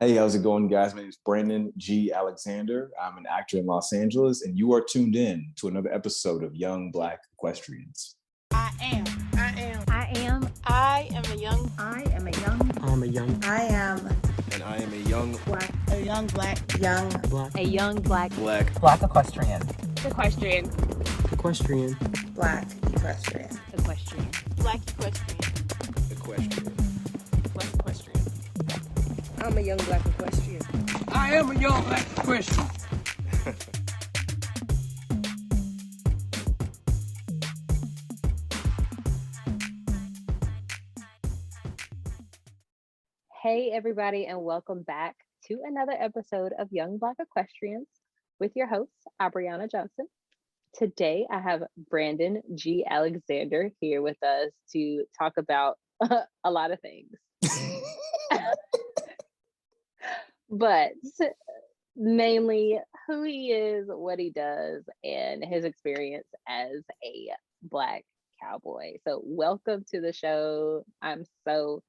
Hey, how's it going, guys? My name is Brandon G. Alexander. I'm an actor in Los Angeles, and you are tuned in to another episode of Young Black Equestrians. I am. I am. I am. I am a young. I am a young. I'm a young. I am. And I am a young Black. A young black. Young. Black. A young black. Black equestrian. Equestrian. Equestrian. Black equestrian. Equestrian. Black equestrian. equestrian. Black equestrian. I'm a young black equestrian. I am a young black equestrian. Hey, everybody, and welcome back to another episode of Young Black Equestrians with your host, Abriana Johnson. Today, I have Brandon G. Alexander here with us to talk about a lot of things. But mainly who he is, what he does, and his experience as a Black cowboy. So welcome to the show. I'm so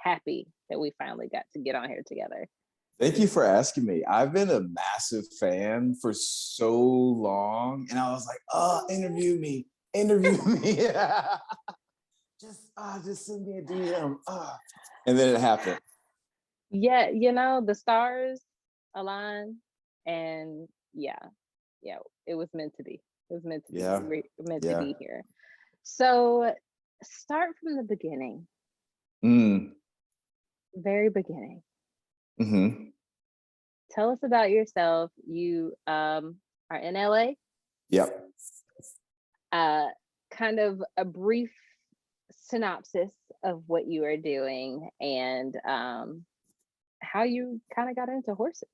happy that we finally got to get on here together. Thank you for asking me. I've been a massive fan for so long, and I was like, "Oh, interview me." Just send me a DM. And then it happened. Yeah, the stars align, and yeah, it was meant to be. It was meant to be. Yeah. We're meant to be here. So start from the beginning. Very beginning. Mm-hmm. Tell us about yourself. You are in LA. Yep. Kind of a brief synopsis of what you are doing and how you kind of got into horses.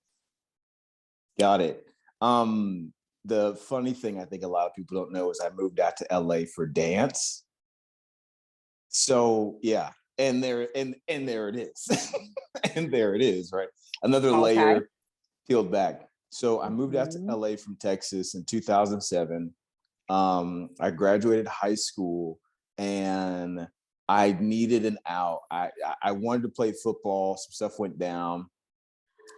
Got it. The funny thing I think a lot of people don't know is I moved out to LA for dance. So yeah, and there it is. And there it is, right? Another layer peeled back. So I moved out to LA from Texas in 2007. I graduated high school and I needed an out. I wanted to play football. Some stuff went down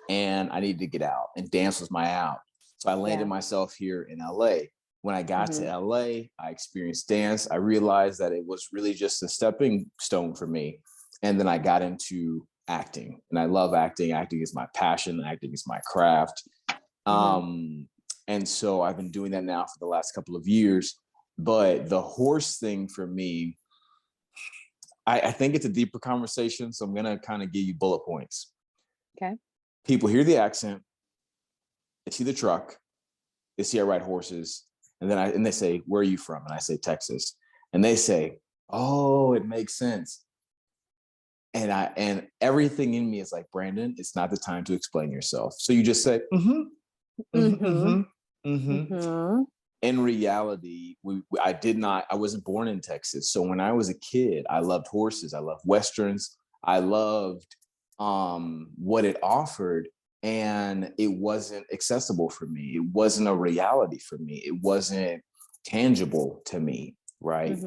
and I needed to get out, and dance was my out. So I landed myself here in LA. When I got to LA, I experienced dance. I realized that it was really just a stepping stone for me. And then I got into acting, and I love acting. Acting is my passion. Acting is my craft. And so I've been doing that now for the last couple of years. But the horse thing for me, I think it's a deeper conversation. So I'm going to kind of give you bullet points. Okay. People hear the accent, they see the truck, they see I ride horses, and they say, "Where are you from?" And I say, "Texas." And they say, "Oh, it makes sense." And everything in me is like, "Brandon, it's not the time to explain yourself." So you just say, In reality, I wasn't born in Texas. So when I was a kid, I loved horses. I loved Westerns. I loved what it offered. And it wasn't accessible for me. It wasn't a reality for me. It wasn't tangible to me, right?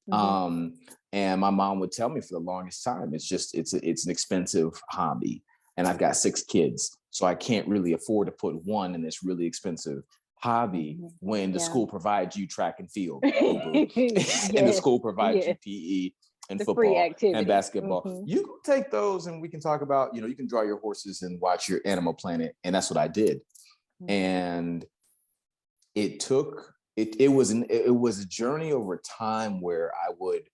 And my mom would tell me for the longest time, it's an expensive hobby. And I've got 6 kids, so I can't really afford to put one in this really expensive hobby when the school provides you track and field, and the school provides you PE and football and basketball. You can take those and we can talk about, you can draw your horses and watch your Animal Planet. And that's what I did. And it was a journey over time where I would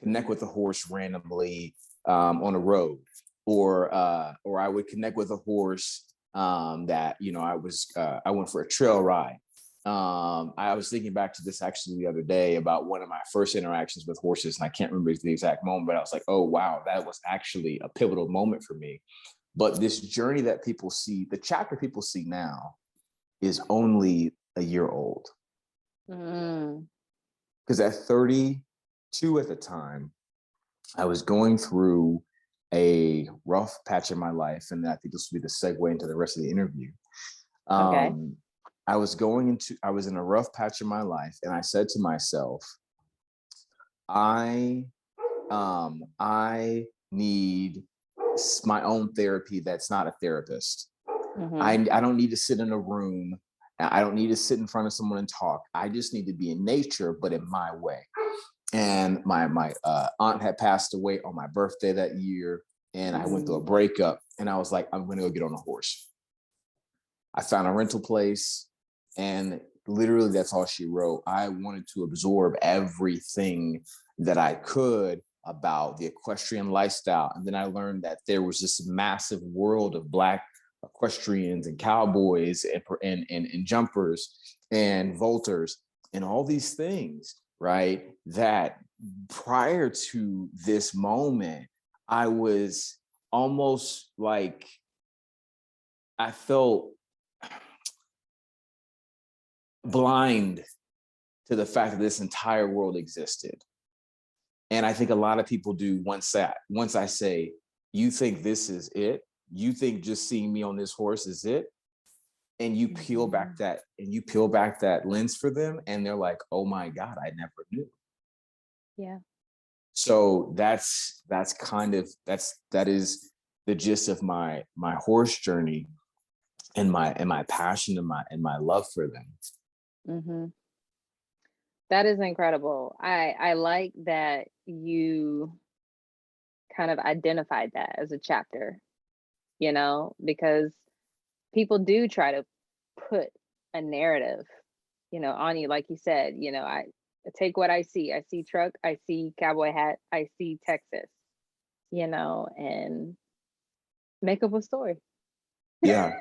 connect with a horse randomly on a road, or I would connect with a horse that, I went for a trail ride. I was thinking back to this actually the other day about one of my first interactions with horses, and I can't remember the exact moment, but I was like, oh, wow, that was actually a pivotal moment for me. But this journey that people see, the chapter people see now, is only a year old. Because at 32 at the time, I was going through a rough patch in my life, and I think this will be the segue into the rest of the interview. I was in a rough patch in my life, and I said to myself, I need my own therapy that's not a therapist. Mhm. I don't need to sit in a room. I don't need to sit in front of someone and talk. I just need to be in nature, but in my way. And my aunt had passed away on my birthday that year, and I went through a breakup, and I was like, I'm going to go get on a horse. I found a rental place, and literally that's all she wrote. I wanted to absorb everything that I could about the equestrian lifestyle. And then I learned that there was this massive world of Black equestrians and cowboys and jumpers and vaulters and all these things, right? That prior to this moment, I was almost like, I felt blind to the fact that this entire world existed. And I think a lot of people do once I say, you think this is it? You think just seeing me on this horse is it? And you peel back that lens for them, and they're like, oh my God, I never knew. Yeah. So that is the gist of my horse journey and my passion and my love for them. Mm-hmm. That is incredible. I like that you kind of identified that as a chapter, because people do try to put a narrative, on you. Like you said, I take what I see. I see truck, I see cowboy hat, I see Texas, and make up a story. Yeah,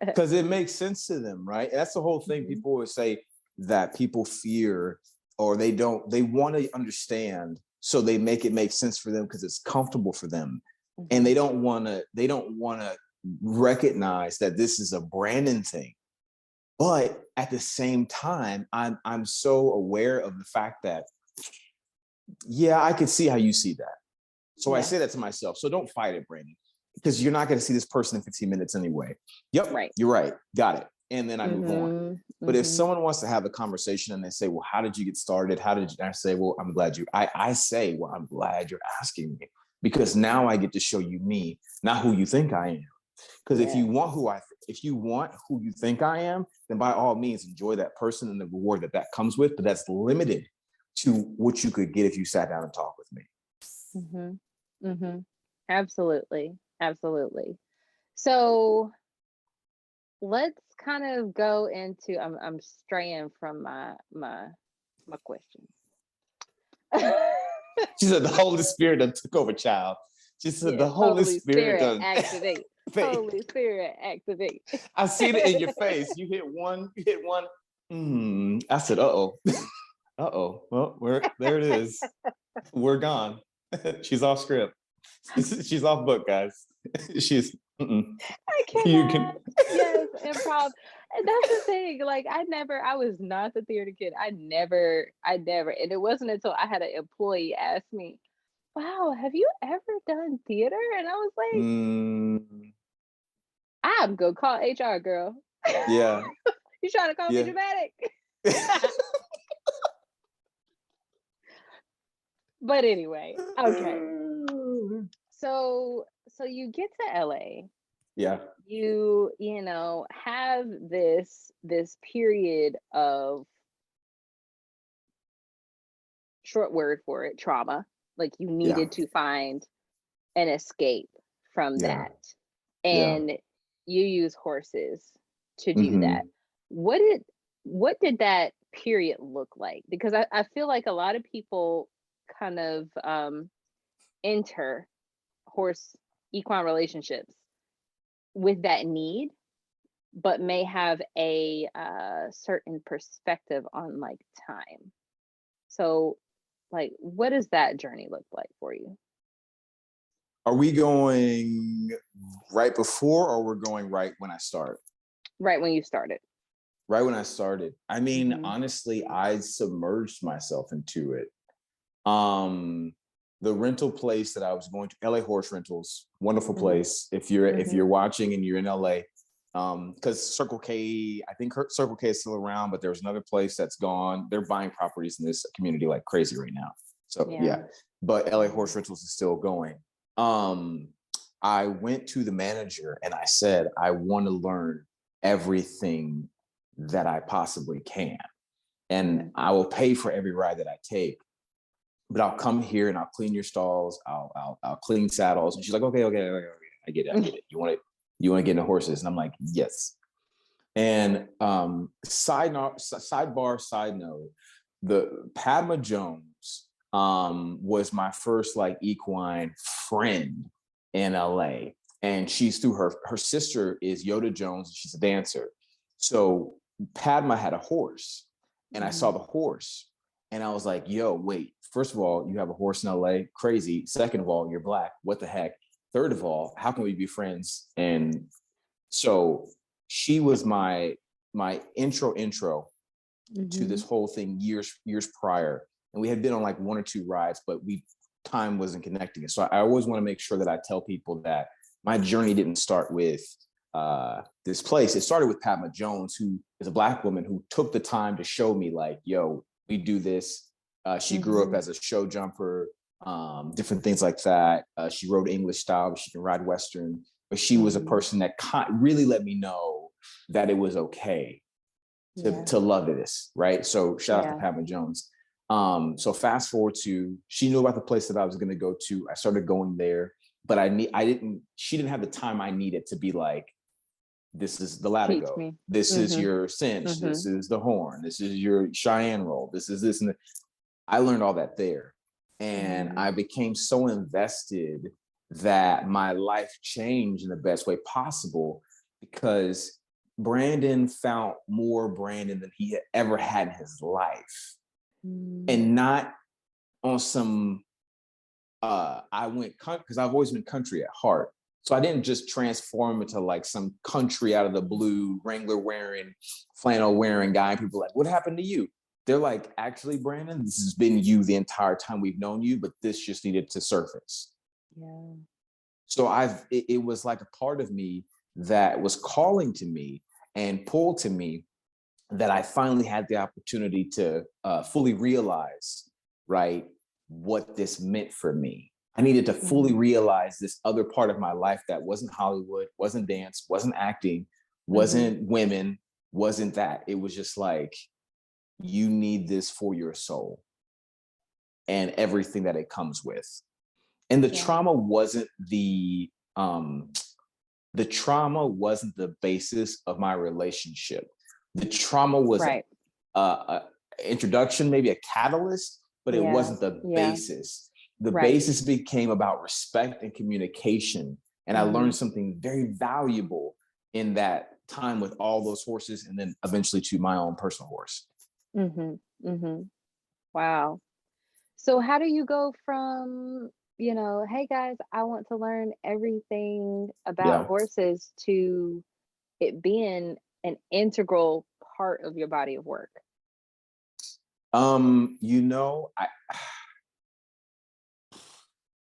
because it makes sense to them, right? That's the whole thing. People always say that people fear, or they want to understand, so they make it make sense for them because it's comfortable for them, and they don't want to recognize that this is a Brandon thing. But at the same time, I'm so aware of the fact that, yeah, I can see how you see that. So I say that to myself. So don't fight it, Brandon, because you're not going to see this person in 15 minutes anyway. Yep, right. You're right. Got it. And then I move on. But if someone wants to have a conversation and they say, well, how did you get started? How did you? I say, well, I'm glad I say, well, I'm glad you're asking me, because now I get to show you me, not who you think I am. Because if you want who you think I am, then by all means enjoy that person and the reward that comes with. But that's limited to what you could get if you sat down and talked with me. Absolutely. So let's kind of go into. I'm straying from my question. She said the Holy Spirit that took over, child. She said the Holy Spirit activate. Holy Spirit activate. I see it in your face. You hit one. I said, uh-oh. Well, there it is. We're gone. She's off script. She's off book, guys. She's I cannot. Yes, improv. And that's the thing. Like I was not the theater kid. I never, and it wasn't until I had an employee ask me, wow, have you ever done theater? And I was like, I'm gonna call HR, girl. Yeah. You trying to call me dramatic? But anyway, okay. So you get to LA. Yeah. You have this period of, short word for it, trauma. Like you needed to find an escape from that. And you use horses to do that. What did that period look like? Because I feel like a lot of people kind of enter horse equine relationships with that need, but may have a certain perspective on like time. So like, what does that journey look like for you? Are we going right before, or we're going right when I start? Right when you started. Right when I started. I mean, honestly, I submerged myself into it. The rental place that I was going to, LA Horse Rentals, wonderful place. If you're watching and you're in LA, because Circle K, I think Circle K is still around, but there's another place that's gone. They're buying properties in this community like crazy right now. So yeah, but LA Horse Rentals is still going. I went to the manager and I said, I want to learn everything that I possibly can. And I will pay for every ride that I take, but I'll come here and I'll clean your stalls. I'll clean saddles. And she's like, okay. I get it. You want to get into horses? And I'm like, yes. And side note, the Padma Jones was my first like equine friend in LA. And she's through her sister is Yoda Jones, and she's a dancer. So Padma had a horse, and I saw the horse, and I was like, yo, wait, first of all, you have a horse in LA, crazy. Second of all, you're Black, what the heck? Third of all, how can we be friends? And so she was my intro to this whole thing years prior. And we had been on like one or two rides, but time wasn't connecting us. So I always want to make sure that I tell people that my journey didn't start with this place. It started with Padma Jones, who is a Black woman who took the time to show me like, yo, we do this. She grew up as a show jumper, different things like that. She rode English style, but she can ride Western. But she was a person that really let me know that it was okay to love this, right? So shout out to Padma Jones. So fast forward to, she knew about the place that I was going to go to. I started going there, but she didn't have the time I needed to be like, this is the latigo, this is your cinch, this is the horn, this is your Cheyenne roll, this is this. And I learned all that there. And I became so invested that my life changed in the best way possible, because Brandon found more Brandon than he had ever had in his life. And not on some, because I've always been country at heart. So I didn't just transform into like some country out of the blue, Wrangler wearing, flannel wearing guy. And people are like, what happened to you? They're like, actually, Brandon, this has been you the entire time we've known you, but this just needed to surface. Yeah. So it was like a part of me that was calling to me and pulled to me, that I finally had the opportunity to fully realize, right, what this meant for me. I needed to fully realize this other part of my life that wasn't Hollywood, wasn't dance, wasn't acting, wasn't women, wasn't that. It was just like, you need this for your soul and everything that it comes with. And the trauma wasn't the trauma wasn't the basis of my relationship. The trauma was an introduction, maybe a catalyst, but it wasn't the basis. The basis became about respect and communication. And I learned something very valuable in that time with all those horses, and then eventually to my own personal horse. Wow. So how do you go from, hey guys, I want to learn everything about horses, to it being an integral part of your body of work?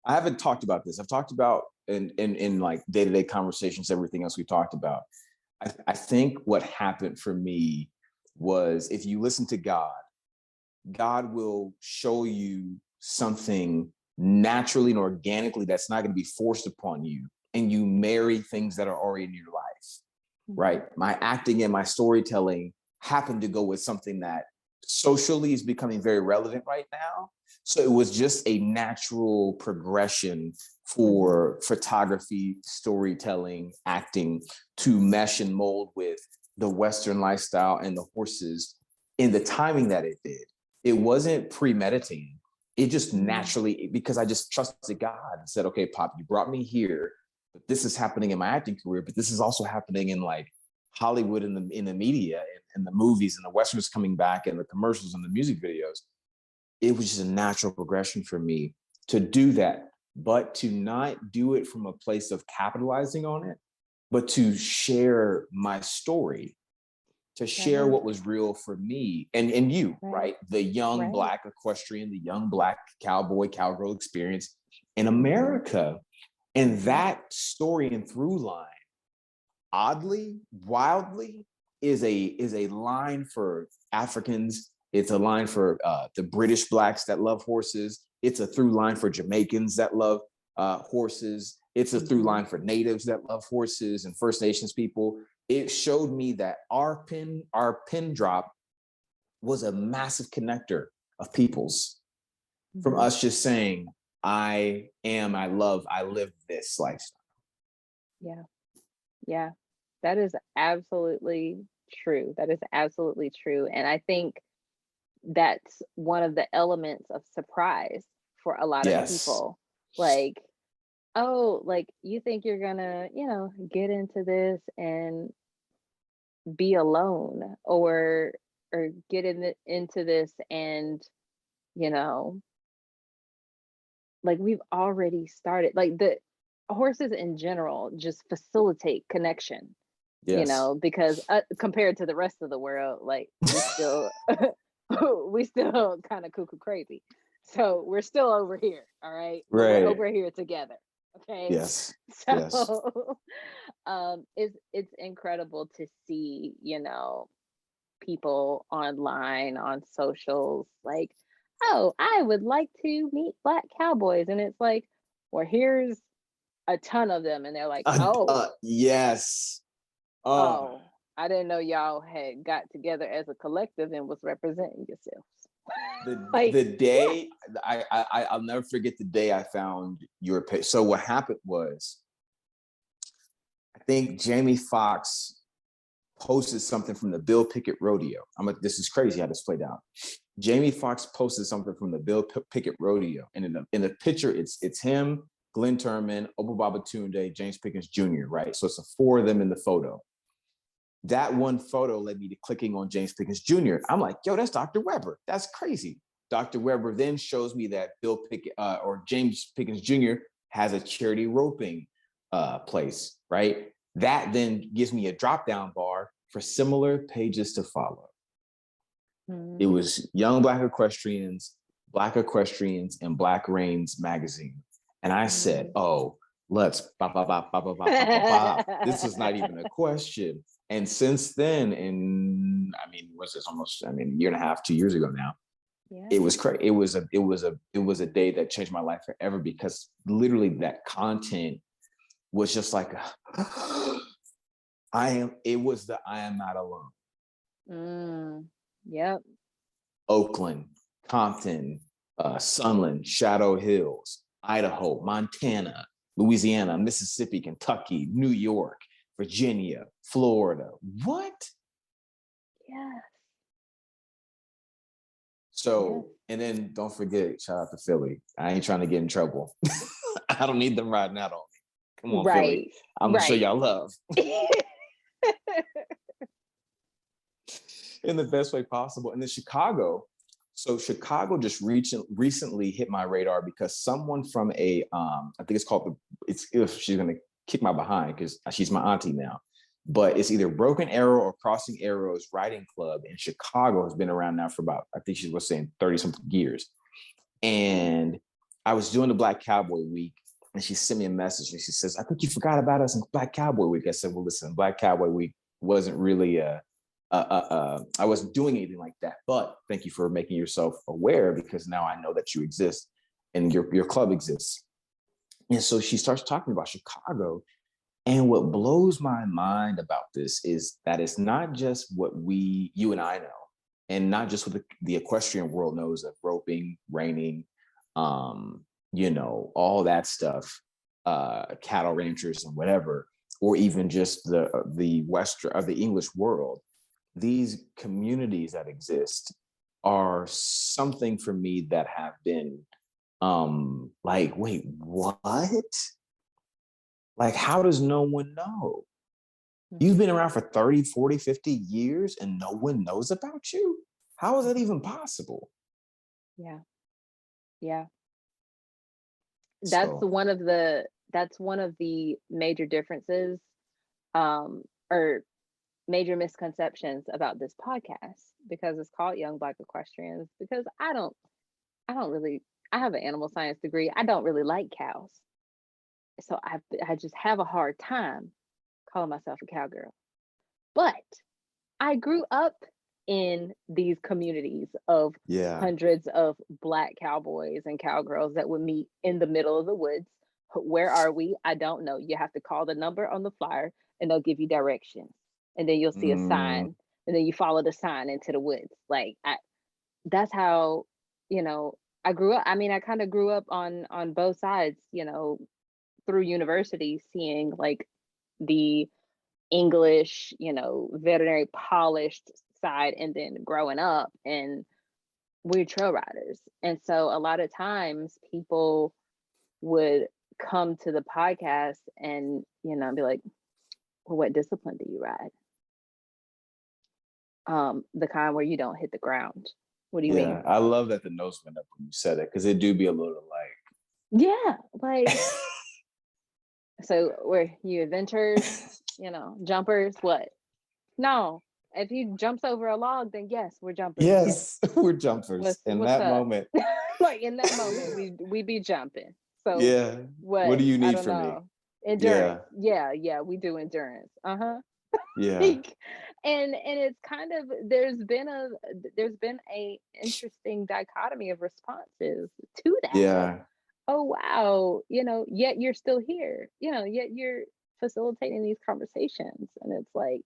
I haven't talked about this. I've talked about in like day-to-day conversations, everything else we talked about. I think what happened for me was, if you listen to God will show you something naturally and organically that's not going to be forced upon you, and you marry things that are already in your life, right? My acting and my storytelling happened to go with something that socially is becoming very relevant right now. So it was just a natural progression for photography, storytelling, acting to mesh and mold with the Western lifestyle and the horses in the timing that it did. It wasn't premeditated. It just naturally, because I just trusted God and said, okay, Pop, you brought me here, but this is happening in my acting career, but this is also happening in like Hollywood, in the media, and the movies, and the Westerns coming back, and the commercials and the music videos. It was just a natural progression for me to do that, but to not do it from a place of capitalizing on it, but to share my story, to share what was real for me and you, right? The young Black equestrian, the young Black cowboy, cowgirl experience in America. And that story and through line, oddly, wildly, is a line for Africans. It's a line for the British Blacks that love horses. It's a through line for Jamaicans that love horses. It's a through line for natives that love horses and First Nations people. It showed me that our pin drop was a massive connector of peoples, from us just saying, I live this lifestyle. Yeah. Yeah. That is absolutely true. That is absolutely true. And I think that's one of the elements of surprise for a lot of Yes. people. Like, oh, like you think you're gonna, get into this and be alone, or get into this and, you know, like we've already started. Like the horses in general just facilitate connection, Yes. because compared to the rest of the world, like we still kind of cuckoo crazy. So we're still over here, all right? But we're Right. over here together. Okay. Yes. So Yes. it's incredible to see, people online on socials like, oh, I would like to meet Black cowboys. And it's like, well, here's a ton of them. And they're like, oh, Yes. oh, I didn't know y'all had got together as a collective and was representing yourselves. The day I'll never forget the day I found your page. So what happened was, I think Jamie Foxx posted something from the Bill Pickett Rodeo. This is crazy how this played out. Jamie Foxx posted something from the Bill Pickett Rodeo, and in the picture, it's him, Glenn Turman, Obba Babatunde, James Pickens Jr. Right, so it's the four of them in the photo. That one photo led me to clicking on James Pickens Jr. I'm like, yo, that's Dr. Weber. That's crazy. Dr. Weber then shows me that Bill Pickett or James Pickens Jr. has a charity roping place, right? That then gives me a drop-down bar for similar pages to follow. It was Young Black Equestrians, and Black Reigns magazine. And I said, oh, let's this is not even a question. And since then, what's this, almost, a year and a half, 2 years ago now, it was crazy. It was a day that changed my life forever, because literally that content was just like, I am not alone. Yep. Oakland, Compton, Sunland, Shadow Hills, Idaho, Montana, Louisiana, Mississippi, Kentucky, New York, Virginia, Florida. What? Yes. So, and then don't forget, shout out to Philly. I ain't trying to get in trouble. I don't need them riding out on me. Come on, Philly. I'm gonna show y'all love. In the best way possible. And then Chicago. So Chicago just recently hit my radar because someone from I think it's called if she's gonna kick my behind because she's my auntie now, but it's either Broken Arrow or Crossing Arrows Riding Club in Chicago has been around now for about, I think she was saying 30 something years. And I was doing the Black Cowboy Week, and she sent me a message and she says, I think you forgot about us in Black Cowboy Week. I said, well, listen, Black Cowboy Week wasn't really I wasn't doing anything like that, but thank you for making yourself aware, because now I know that you exist and your club exists. And so she starts talking about Chicago. And what blows my mind about this is that it's not just what you and I know, and not just what the equestrian world knows of roping, reining, all that stuff, cattle ranchers and whatever, or even just the Western or the English world. These communities that exist are something for me that have been like, wait, what? Like, how does no one know? You've been around for 30, 40, 50 years and no one knows about you? How is that even possible? Yeah. Yeah. That's one of the major differences or major misconceptions about this podcast, because it's called Young Black Equestrians, because I have an animal science degree. I don't really like cows. So I just have a hard time calling myself a cowgirl. But I grew up in these communities of hundreds of Black cowboys and cowgirls that would meet in the middle of the woods, Where are we? I don't know. You have to call the number on the flyer and they'll give you directions. And then you'll see a Mm, sign and then you follow the sign into the woods. Like that's how, you know, I grew up. I mean, I kind of grew up on both sides, you know, through university, seeing like the English, you know, veterinary polished side, and then growing up and we're trail riders. And so a lot of times people would come to the podcast and, you know, be like, well, what discipline do you ride? The kind where you don't hit the ground. What do you yeah, mean? I love that the nose went up when you said it because it do be a little Yeah, like like. so were you adventurers, you know, jumpers, what? No. If he jumps over a log, then yes, we're jumpers. Yes, we're jumpers in What's that up? moment. Like in that moment, we be jumping. So Yeah. What what? do you I need don't from me? know. Yeah. Endurance. Yeah, we do endurance. Uh-huh. Yeah. Like, and it's kind of there's been a interesting dichotomy of responses to that. Like, Yeah. oh wow, you know, yet you're still here, you know, yet you're facilitating these conversations. And it's like,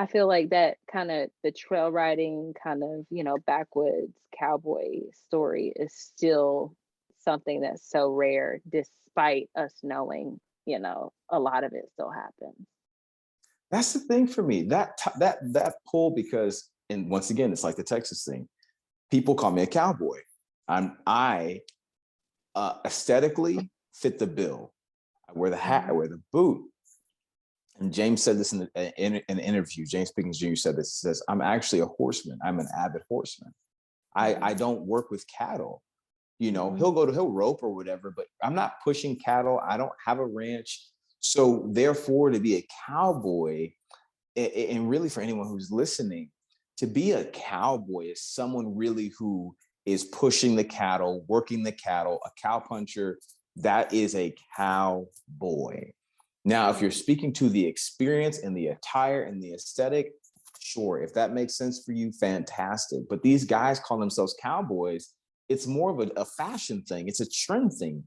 I feel like that kind of the trail riding kind of, you know, backwoods cowboy story is still something that's so rare, despite us knowing, you know, a lot of it still happens. That's the thing for me. That pull because, and once again, it's like the Texas thing. People call me a cowboy. I aesthetically fit the bill. I wear the hat, I wear the boot. And James said this in an interview. James Pickens Jr. said this. He says, "I'm actually a horseman. I'm an avid horseman. I don't work with cattle. You know, he'll rope or whatever, but I'm not pushing cattle. I don't have a ranch. So therefore, to be a cowboy, and really for anyone who's listening, to be a cowboy is someone really who is pushing the cattle, working the cattle, a cow puncher. That is a cowboy. Now, if you're speaking to the experience and the attire and the aesthetic, sure, if that makes sense for you, fantastic. But these guys call themselves cowboys. It's more of a fashion thing. It's a trend thing.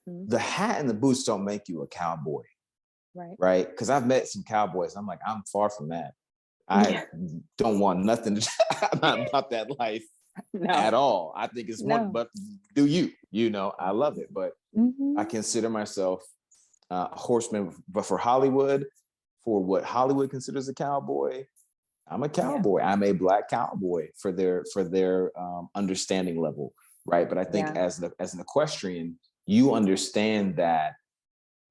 The hat and the boots don't make you a cowboy, Right. right? Because I've met some cowboys. I'm like, I'm far from that. I don't want nothing to I'm not about that life at No. all. I think it's one, No. but do you know, I love it. But I consider myself a horseman, but for Hollywood, for what Hollywood considers a cowboy, I'm a cowboy. I'm a black cowboy for their understanding level, right? But I think Yeah. as an equestrian, you understand that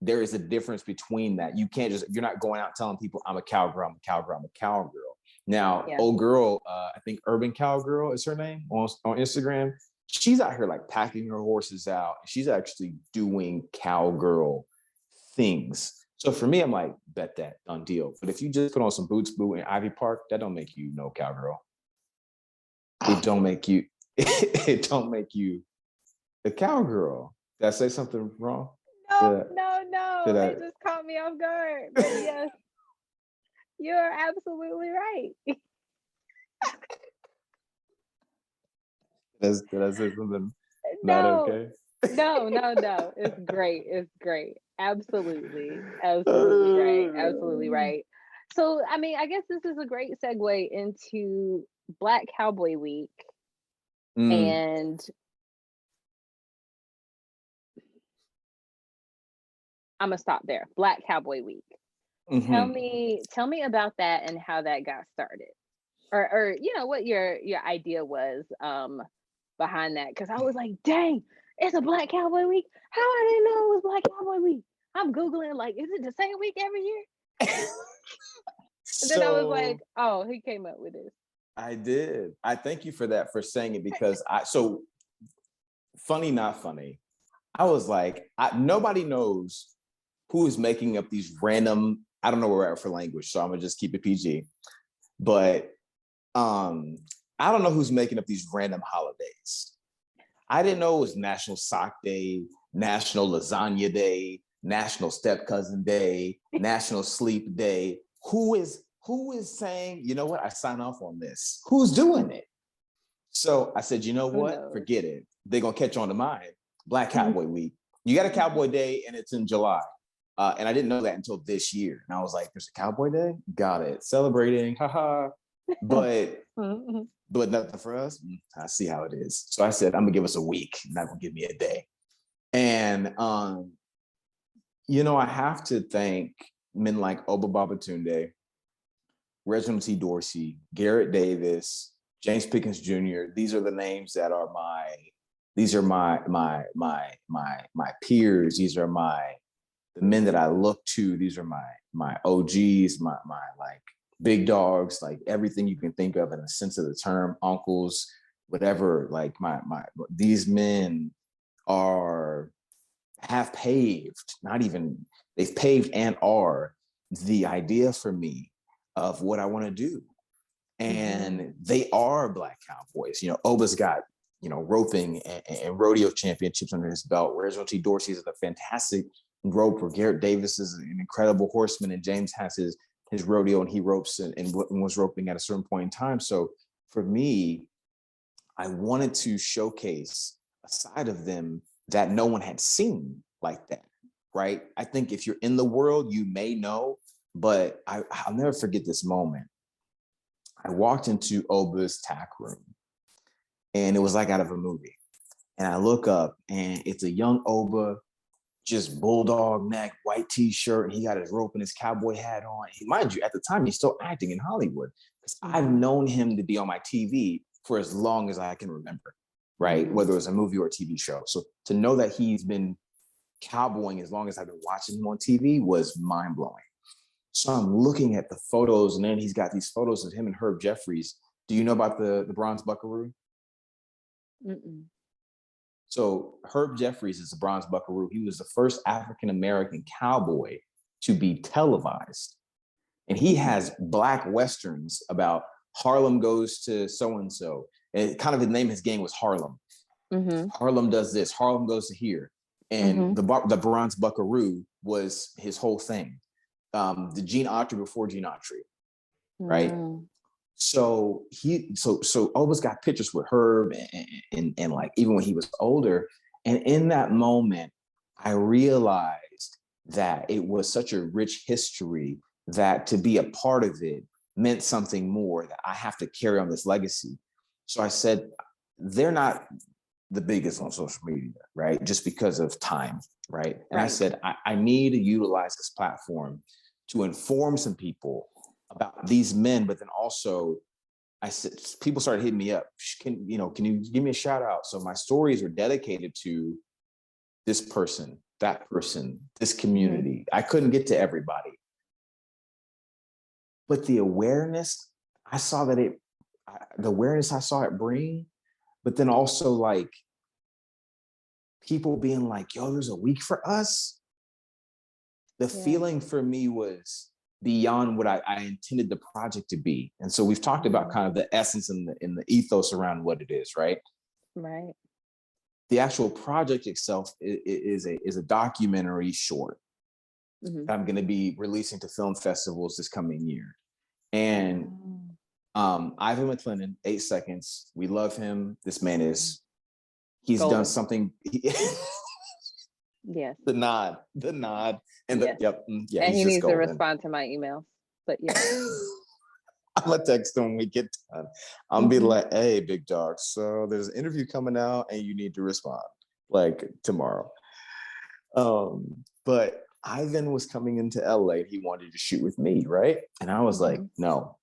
there is a difference between that. You can't just, you're not going out telling people I'm a cowgirl, I'm a cowgirl, I'm a cowgirl. Now, Yeah. old girl, I think Urban Cowgirl is her name on Instagram. She's out here like packing her horses out. She's actually doing cowgirl things. So for me, I'm like, bet that, done deal. But if you just put on some boots, boot, and Ivy Park, that don't make you no cowgirl. It don't make you, it don't make you a cowgirl. Did I say something wrong? No, did I- it just caught me off guard. But yes, you're absolutely right. Did I say something not No, okay? no. It's great. It's great. Absolutely. Absolutely right. Absolutely right. So, I mean, I guess this is a great segue into Black Cowboy Week. Mm, And I'm gonna stop there. Black Cowboy Week. Tell mhm. me about that and how that got started. Or you know what your idea was behind that. Cause I was like, dang, it's a Black Cowboy Week. How I didn't know it was Black Cowboy Week. I'm Googling like, is it the same week every year? And then I was like, oh, he came up with this. I did. I thank you for that, for saying it, because so funny, not funny. I was like, nobody knows who is making up these random, I don't know where we're at for language, so I'm gonna just keep it PG. But I don't know who's making up these random holidays. I didn't know it was National Sock Day, National Lasagna Day, National Step Cousin Day, National Sleep Day. Who is saying, you know what, I sign off on this? Who's doing it? So I said, you know what? knows? Forget it. They're gonna catch on to mine. Black Cowboy Week. You got a Cowboy Day, and it's in July. And I didn't know that until this year. And I was like, "There's a Cowboy Day? Got it. Celebrating, haha." But nothing for us. I see how it is. So I said, "I'm gonna give us a week. Not gonna give me a day." And I have to thank men like Obba Babatunde, Reginald T. Dorsey, Garrett Davis, James Pickens Jr. These are the names that are my peers. These are the men that I look to. These are my OGs, my like big dogs, like everything you can think of in the sense of the term, uncles, whatever. Like these men have paved, they've paved and are the idea for me of what I want to do. And they are Black cowboys. Obba's got, roping and rodeo championships under his belt. Reginald T. Dorsey is a fantastic roper. Garrett Davis is an incredible horseman, and James has his rodeo, and he ropes and was roping at a certain point in time. So for me, I wanted to showcase a side of them that no one had seen like that, right? I think if you're in the world, you may know, but I'll never forget this moment. I walked into Obba's tack room, and it was like out of a movie. And I look up, and it's a young Obba, just bulldog neck, white t-shirt, and he got his rope and his cowboy hat on. Mind you, at the time, he's still acting in Hollywood, because I've known him to be on my TV for as long as I can remember, right? Whether it was a movie or a TV show. So to know that he's been cowboying as long as I've been watching him on TV was mind-blowing. So I'm looking at the photos, and then he's got these photos of him and Herb Jeffries. Do you know about the Bronze Buckaroo? So Herb Jeffries is the Bronze Buckaroo. He was the first African-American cowboy to be televised. And he has Black Westerns about Harlem goes to so-and-so. And kind of the name of his game was Harlem. Harlem does this, Harlem goes to here. And the Bronze Buckaroo was his whole thing. The Gene Autry before Gene Autry, right? So Obba's got pictures with Herb and like even when he was older. And in that moment, I realized that it was such a rich history that to be a part of it meant something more, that I have to carry on this legacy. So I said, they're not the biggest on social media, right? Just because of time, right? And I said, I need to utilize this platform to inform some people about these men, but then also I said, people started hitting me up. Can you give me a shout out? So my stories are dedicated to this person, that person, this community. I couldn't get to everybody. But the awareness, I saw it bring, but then also like people being like, yo, there's a week for us. The feeling for me was beyond what I intended the project to be. And so we've talked about kind of the essence and the ethos around what it is, right? Right. The actual project itself is a documentary short that I'm going to be releasing to film festivals this coming year. And Ivan McLennan, 8 Seconds. We love him. This man he's Golden. done something. Yes. The nod. And and he needs to respond to my emails. But yeah. I'm gonna text him when we get done. I'm gonna be like, hey, big dog, so there's an interview coming out and you need to respond like tomorrow. But Ivan was coming into LA and he wanted to shoot with me, right? And I was like, no,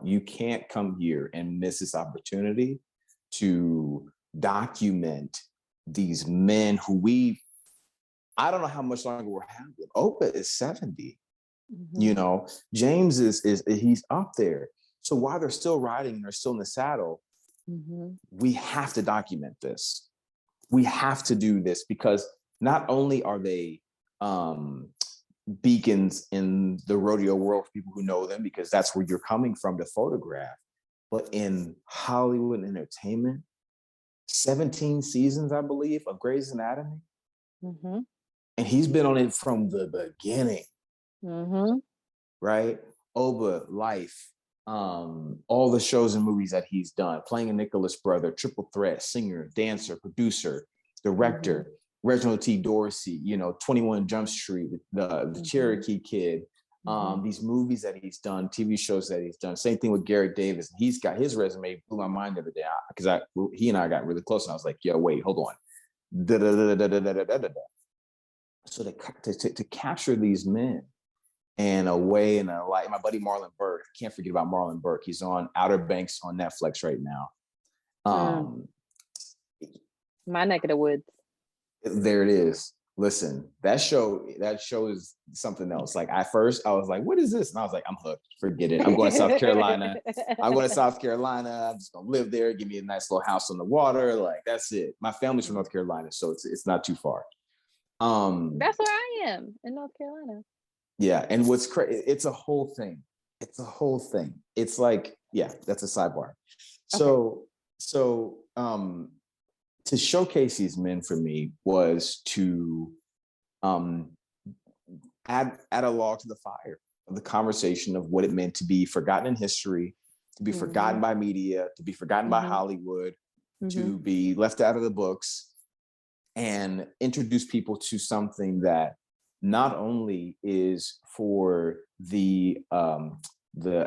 you can't come here and miss this opportunity to document these men who I don't know how much longer we're having. Obba is 70. James is he's up there. So while they're still riding and they're still in the saddle, we have to document this. We have to do this because not only are they beacons in the rodeo world for people who know them, because that's where you're coming from to photograph, but in Hollywood entertainment, 17 seasons, I believe, of Grey's Anatomy. And he's been on it from the beginning. Right? Obba, Life, all the shows and movies that he's done, playing a Nicholas brother, triple threat, singer, dancer, producer, director. Reginald T. Dorsey, 21 Jump Street, the Cherokee Kid, these movies that he's done, TV shows that he's done. Same thing with Garrett Davis. He's got his resume, blew my mind the other day because he and I got really close, and I was like, yo, wait, hold on. So to capture these men in a way, and a light, my buddy Marlon Burke, I can't forget about Marlon Burke. He's on Outer Banks on Netflix right now. My neck of the woods. There it is. Listen, that show is something else. Like at first I was like, what is this? And I was like, I'm hooked. Forget it. I'm going to South Carolina. I'm just gonna live there, give me a nice little house on the water. Like that's it. My family's from North Carolina, so it's not too far. That's where I am, in North Carolina. Yeah, and what's crazy, it's a whole thing. It's like, yeah, that's a sidebar. So to showcase these men for me was to add a log to the fire of the conversation of what it meant to be forgotten in history, to be forgotten by media, to be forgotten by Hollywood, to be left out of the books, and introduce people to something that not only is for the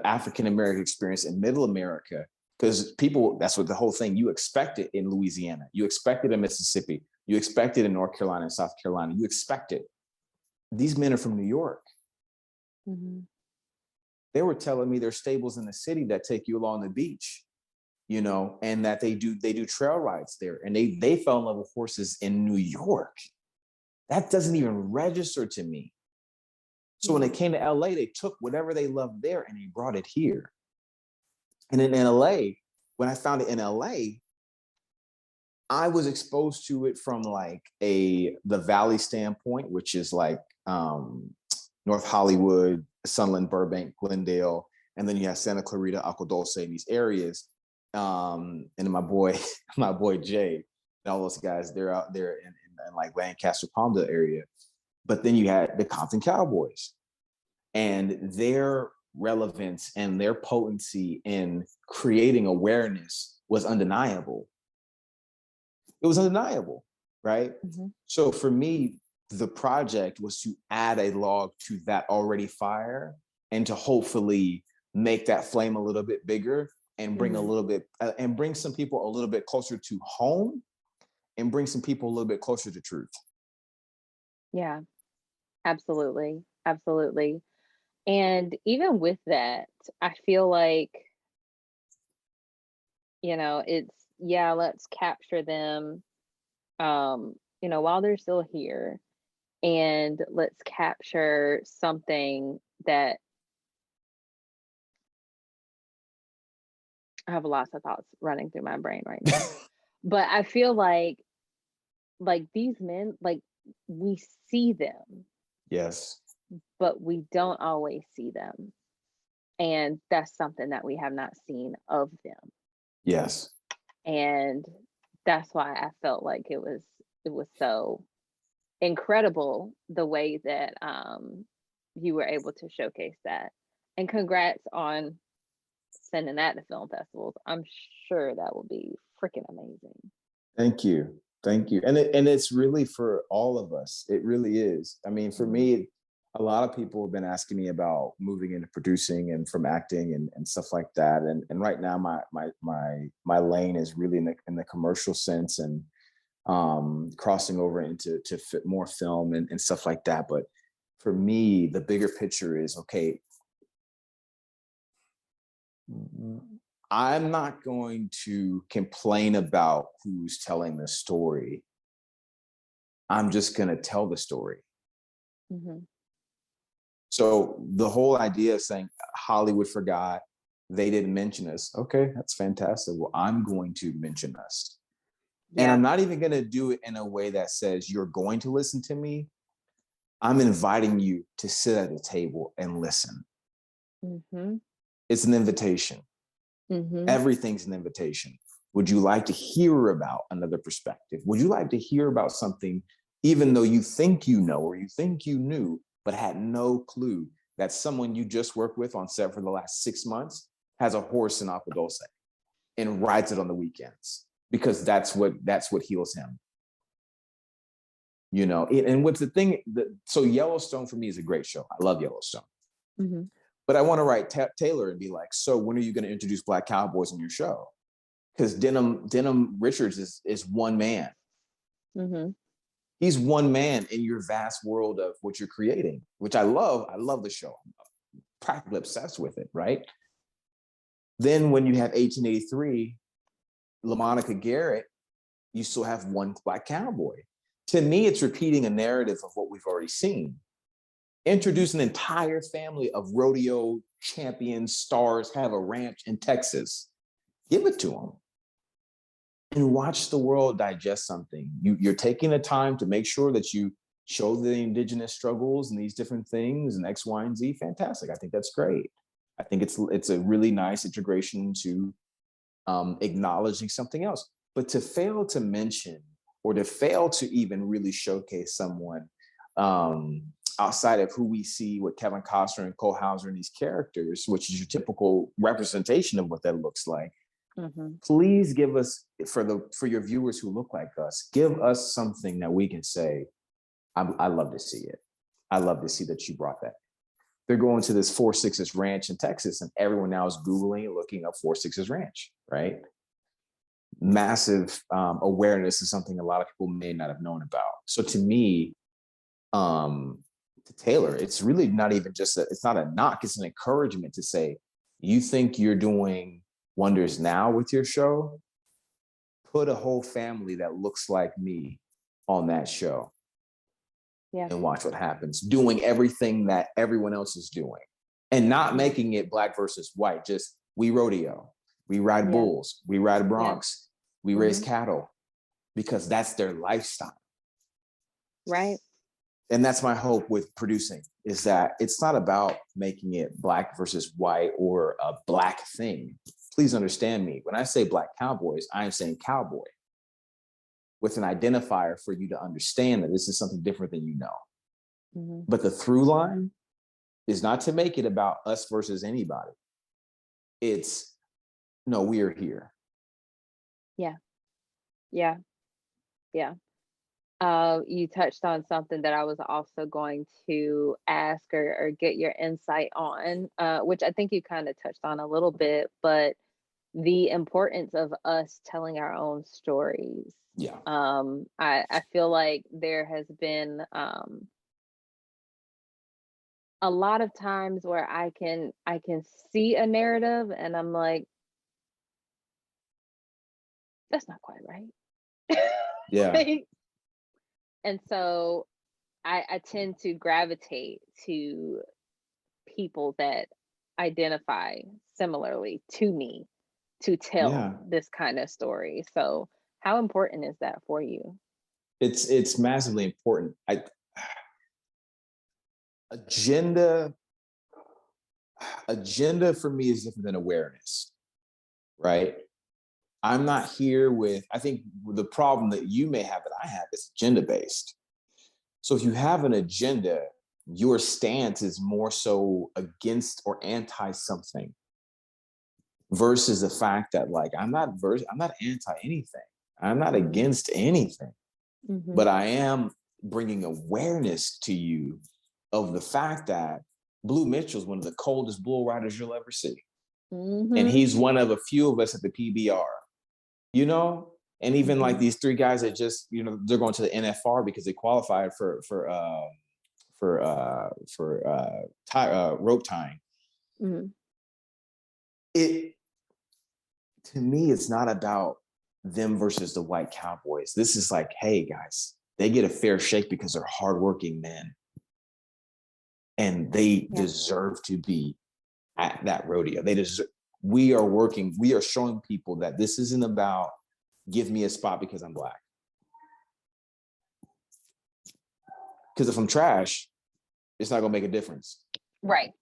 African-American experience in Middle America, because people, that's what the whole thing, you expect it in Louisiana, you expect it in Mississippi, you expect it in North Carolina and South Carolina, you expect it. These men are from New York. They were telling me there's stables in the city that take you along the beach, and that they do trail rides there, and they fell in love with horses in New York. That doesn't even register to me. So when they came to LA, they took whatever they loved there and they brought it here. And in LA, when I found it in LA, I was exposed to it from like the Valley standpoint, which is like North Hollywood, Sunland, Burbank, Glendale, and then you have Santa Clarita, Agua Dulce, in these areas. And then my boy Jay, and all those guys, they're out there in like Lancaster, Palmdale area. But then you had the Compton Cowboys, and their relevance and their potency in creating awareness was undeniable. It was undeniable, right? So for me, the project was to add a log to that already fire, and to hopefully make that flame a little bit bigger, and bring a little bit, and bring some people a little bit closer to home, and bring some people a little bit closer to truth. Yeah, Absolutely. And even with that, I feel like, let's capture them, while they're still here, and let's capture something that I have lots of thoughts running through my brain right now. But I feel like these men, like, we see them. Yes. But we don't always see them. And that's something that we have not seen of them. Yes. And that's why I felt like it was so incredible the way that you were able to showcase that. And congrats on sending that to film festivals. I'm sure that will be freaking amazing. Thank you. And it's really for all of us. It really is. I mean, for me, a lot of people have been asking me about moving into producing and from acting and stuff like that. And right now my lane is really in the commercial sense, and crossing over into fit more film and stuff like that. But for me, the bigger picture is, okay, I'm not going to complain about who's telling the story. I'm just going to tell the story. So the whole idea of saying Hollywood forgot, they didn't mention us. Okay, that's fantastic. Well, I'm going to mention us. And I'm not even going to do it in a way that says you're going to listen to me. I'm inviting you to sit at the table and listen. It's an invitation. Everything's an invitation. Would you like to hear about another perspective? Would you like to hear about something, even though you think you know, or you think you knew, but had no clue that someone you just worked with on set for the last 6 months has a horse in Agua Dulce and rides it on the weekends, because that's what heals him. And what's the thing so Yellowstone for me is a great show. I love Yellowstone. Mm-hmm. But I want to write Taylor and be like, so when are you going to introduce Black cowboys in your show? Because Denham Richards is one man. Mm-hmm. He's one man in your vast world of what you're creating, which I love. I love the show. I'm practically obsessed with it, right? Then when you have 1883, LaMonica Garrett, you still have one Black cowboy. To me, it's repeating a narrative of what we've already seen. Introduce an entire family of rodeo champions, stars, have a ranch in Texas. Give it to them. And watch the world digest something. You're taking the time to make sure that you show the indigenous struggles and these different things and X, Y, and Z. Fantastic. I think that's great. I think it's a really nice integration to acknowledging something else. But to fail to mention or to fail to even really showcase someone outside of who we see with Kevin Costner and Cole Hauser and these characters, which is your typical representation of what that looks like. Mm-hmm. Please give us, for your viewers who look like us, give us something that we can say, I love to see it. I love to see that you brought that. They're going to this 4-6's ranch in Texas, and everyone now is Googling and looking up 4-6's ranch, right? Massive awareness is something a lot of people may not have known about. So to me, to Taylor, it's really not even just it's not a knock, it's an encouragement to say, you think you're doing wonders now with your show? Put a whole family that looks like me on that show. Yeah. And watch what happens, doing everything that everyone else is doing and not making it Black versus white. Just we rodeo, we ride bulls, we ride broncs, we raise cattle, because that's their lifestyle. Right. And that's my hope with producing, is that it's not about making it Black versus white or a Black thing. Please understand me. When I say Black cowboys, I am saying cowboy with an identifier for you to understand that this is something different than you know. Mm-hmm. But the through line is not to make it about us versus anybody. It's, no, we are here. Yeah. Yeah. Yeah. You touched on something that I was also going to ask or get your insight on, which I think you kind of touched on a little bit, but the importance of us telling our own stories. Yeah. I feel like there has been a lot of times where I can see a narrative and I'm like, that's not quite right. Yeah. Like, and so I tend to gravitate to people that identify similarly to me to tell this kind of story. So how important is that for you? It's massively important. Agenda for me is different than awareness, right? I'm not here with, I think the problem that you may have that I have is agenda based. So if you have an agenda, your stance is more so against or anti something versus the fact that like, I'm not anti anything. I'm not against anything, but I am bringing awareness to you of the fact that Blue Mitchell is one of the coldest bull riders you'll ever see. And he's one of a few of us at the PBR, you know? And even like these three guys that just, you know, they're going to the NFR because they qualified for rope tying. It, to me, it's not about them versus the white cowboys. This is like, hey guys, they get a fair shake because they're hardworking men. And they deserve to be at that rodeo. We are showing people that this isn't about give me a spot because I'm Black. Because if I'm trash, it's not gonna make a difference. Right.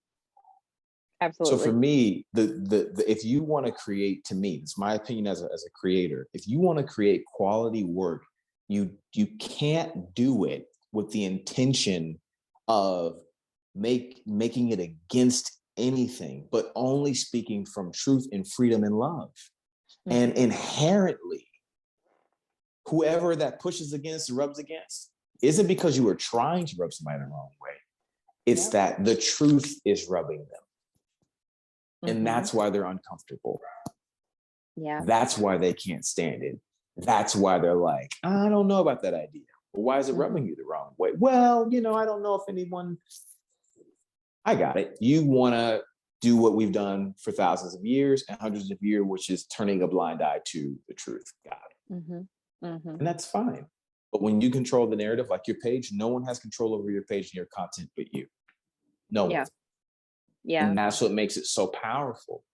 Absolutely. So for me, the if you want to create, to me, it's my opinion as a creator, if you want to create quality work, you can't do it with the intention of making it against anything, but only speaking from truth and freedom and love. And inherently, whoever that pushes against, rubs against, isn't because you were trying to rub somebody the wrong way. It's that the truth is rubbing them. And that's why they're uncomfortable. Yeah. That's why they can't stand it. That's why they're like, I don't know about that idea. Well, why is it rubbing you the wrong way? Well, I don't know if anyone, I got it. You want to do what we've done for thousands of years and hundreds of years, which is turning a blind eye to the truth. Got it. And that's fine. But when you control the narrative, like your page, no one has control over your page and your content but you. No one. Yeah. And that's what makes it so powerful.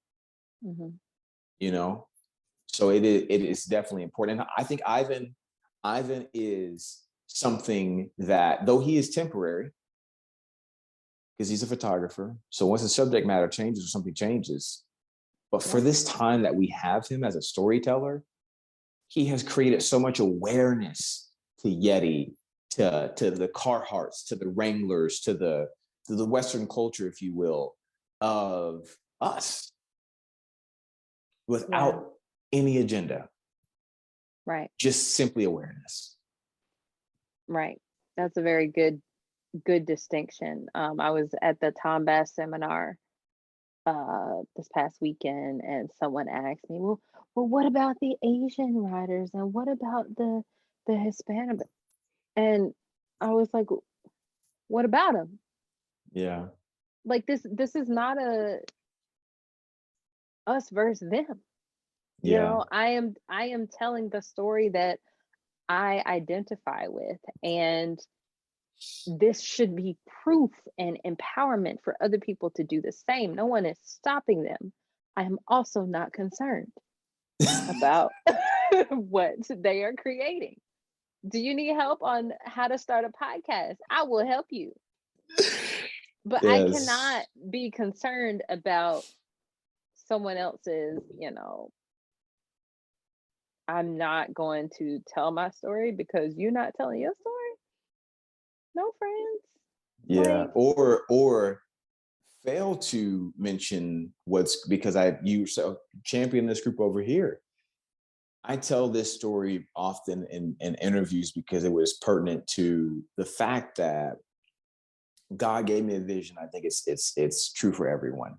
So it is definitely important. And I think Ivan is something that, though he is temporary, because he's a photographer. So once the subject matter changes or something changes, but for this time that we have him as a storyteller, he has created so much awareness to Yeti, to the Carhartts, to the Wranglers, to the Western culture, if you will, of us, without any agenda. Right. Just simply awareness. Right. That's a very good distinction. I was at the Tom Bass seminar this past weekend, and someone asked me, well, what about the Asian writers, and what about the Hispanic? And I was like, what about them? Yeah. Like this is not a us versus them. I am telling the story that I identify with, and this should be proof and empowerment for other people to do the same. No one is stopping them. I am also not concerned about what they are creating. Do you need help on how to start a podcast? I will help you. But I cannot be concerned about someone else's, I'm not going to tell my story because you're not telling your story. No, friends. Yeah. Like, or fail to mention because you champion this group over here. I tell this story often in interviews because it was pertinent to the fact that God gave me a vision. I think it's true for everyone.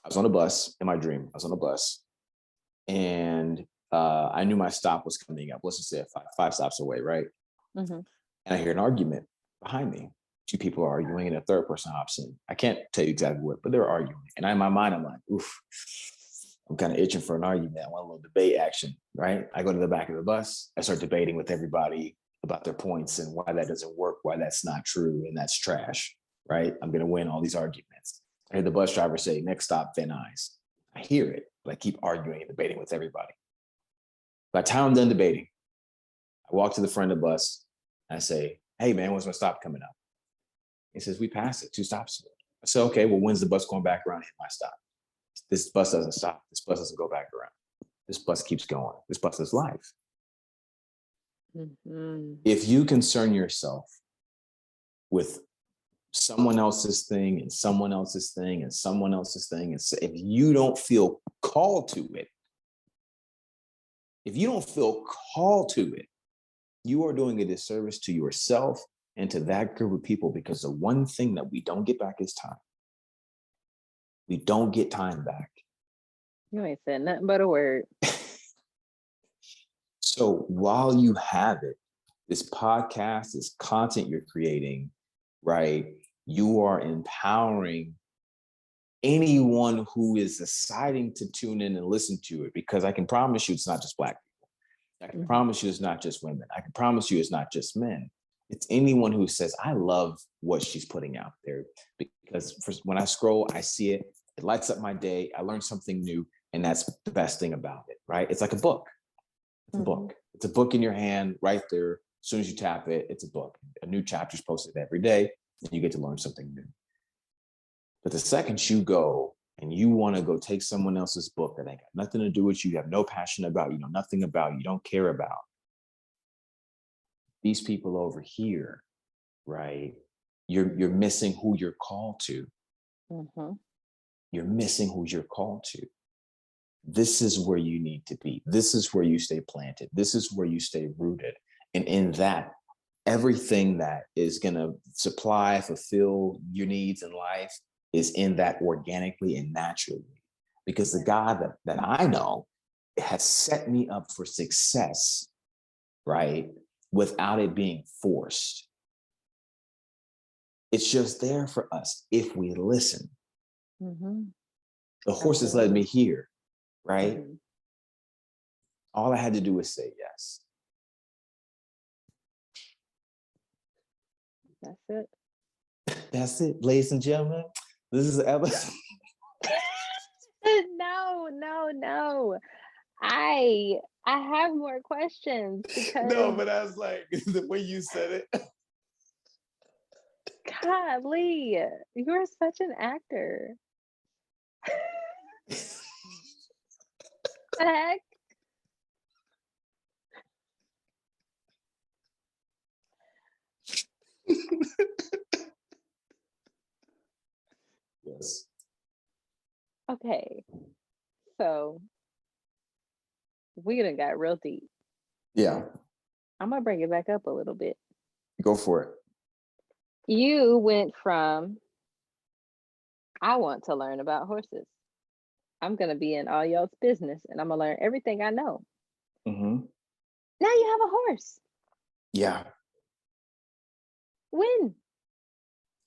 I was on a bus in my dream. I was on a bus, and I knew my stop was coming up. Let's just say five stops away, right? And I hear an argument behind me. Two people are arguing, and a third person hops in. I can't tell you exactly what, but they're arguing. And in my mind, I'm like, oof, I'm kind of itching for an argument. I want a little debate action, right? I go to the back of the bus. I start debating with everybody about their points and why that doesn't work, why that's not true, and that's trash, right? I'm going to win all these arguments. I hear the bus driver say, next stop, Van Nuys. I hear it, but I keep arguing and debating with everybody. By the time I'm done debating, I walk to the front of the bus. And I say, hey, man, when's my stop coming up? He says, we passed it 2 stops ago. I said, okay, well, when's the bus going back around to hit my stop? This bus doesn't stop. This bus doesn't go back around. This bus keeps going. This bus is life. If you concern yourself with someone else's thing and someone else's thing and someone else's thing, and if you don't feel called to it, you are doing a disservice to yourself and to that group of people, because the one thing that we don't get back is time. We don't get time back. You ain't said nothing but a word. So while you have it, this podcast, this content you're creating, right? You are empowering anyone who is deciding to tune in and listen to it, because I can promise you it's not just Black people. I can promise you it's not just women. I can promise you it's not just men. It's anyone who says, I love what she's putting out there, because when I scroll, I see it. It lights up my day. I learn something new. And that's the best thing about it, right? It's like a book. It's a book. It's a book in your hand right there. As soon as you tap it, it's a book. A new chapter is posted every day, and you get to learn something new. But the second you go and you want to go take someone else's book that ain't got nothing to do with you, you have no passion about, you know nothing about, you don't care about, these people over here, right? You're missing who you're called to. You're missing who you're called to. This is where you need to be. This is where you stay planted. This is where you stay rooted. And in that, everything that is going to supply, fulfill your needs in life is in that organically and naturally. Because the God that I know has set me up for success, right? Without it being forced. It's just there for us if we listen. Mm-hmm. The horses led me here, right? Mm-hmm. All I had to do was say yes. That's it. That's it, ladies and gentlemen. This is Ella. No. I have more questions because No, but I was like, the way you said it. golly, you're such an actor. Heck. Yes. Okay, so we done got real deep. Yeah, I'm gonna bring it back up a little bit. go for it. You went from I want to learn about horses. I'm gonna be in all y'all's business and I'm gonna learn everything I know. Mm-hmm. Now you have a horse. Yeah. When?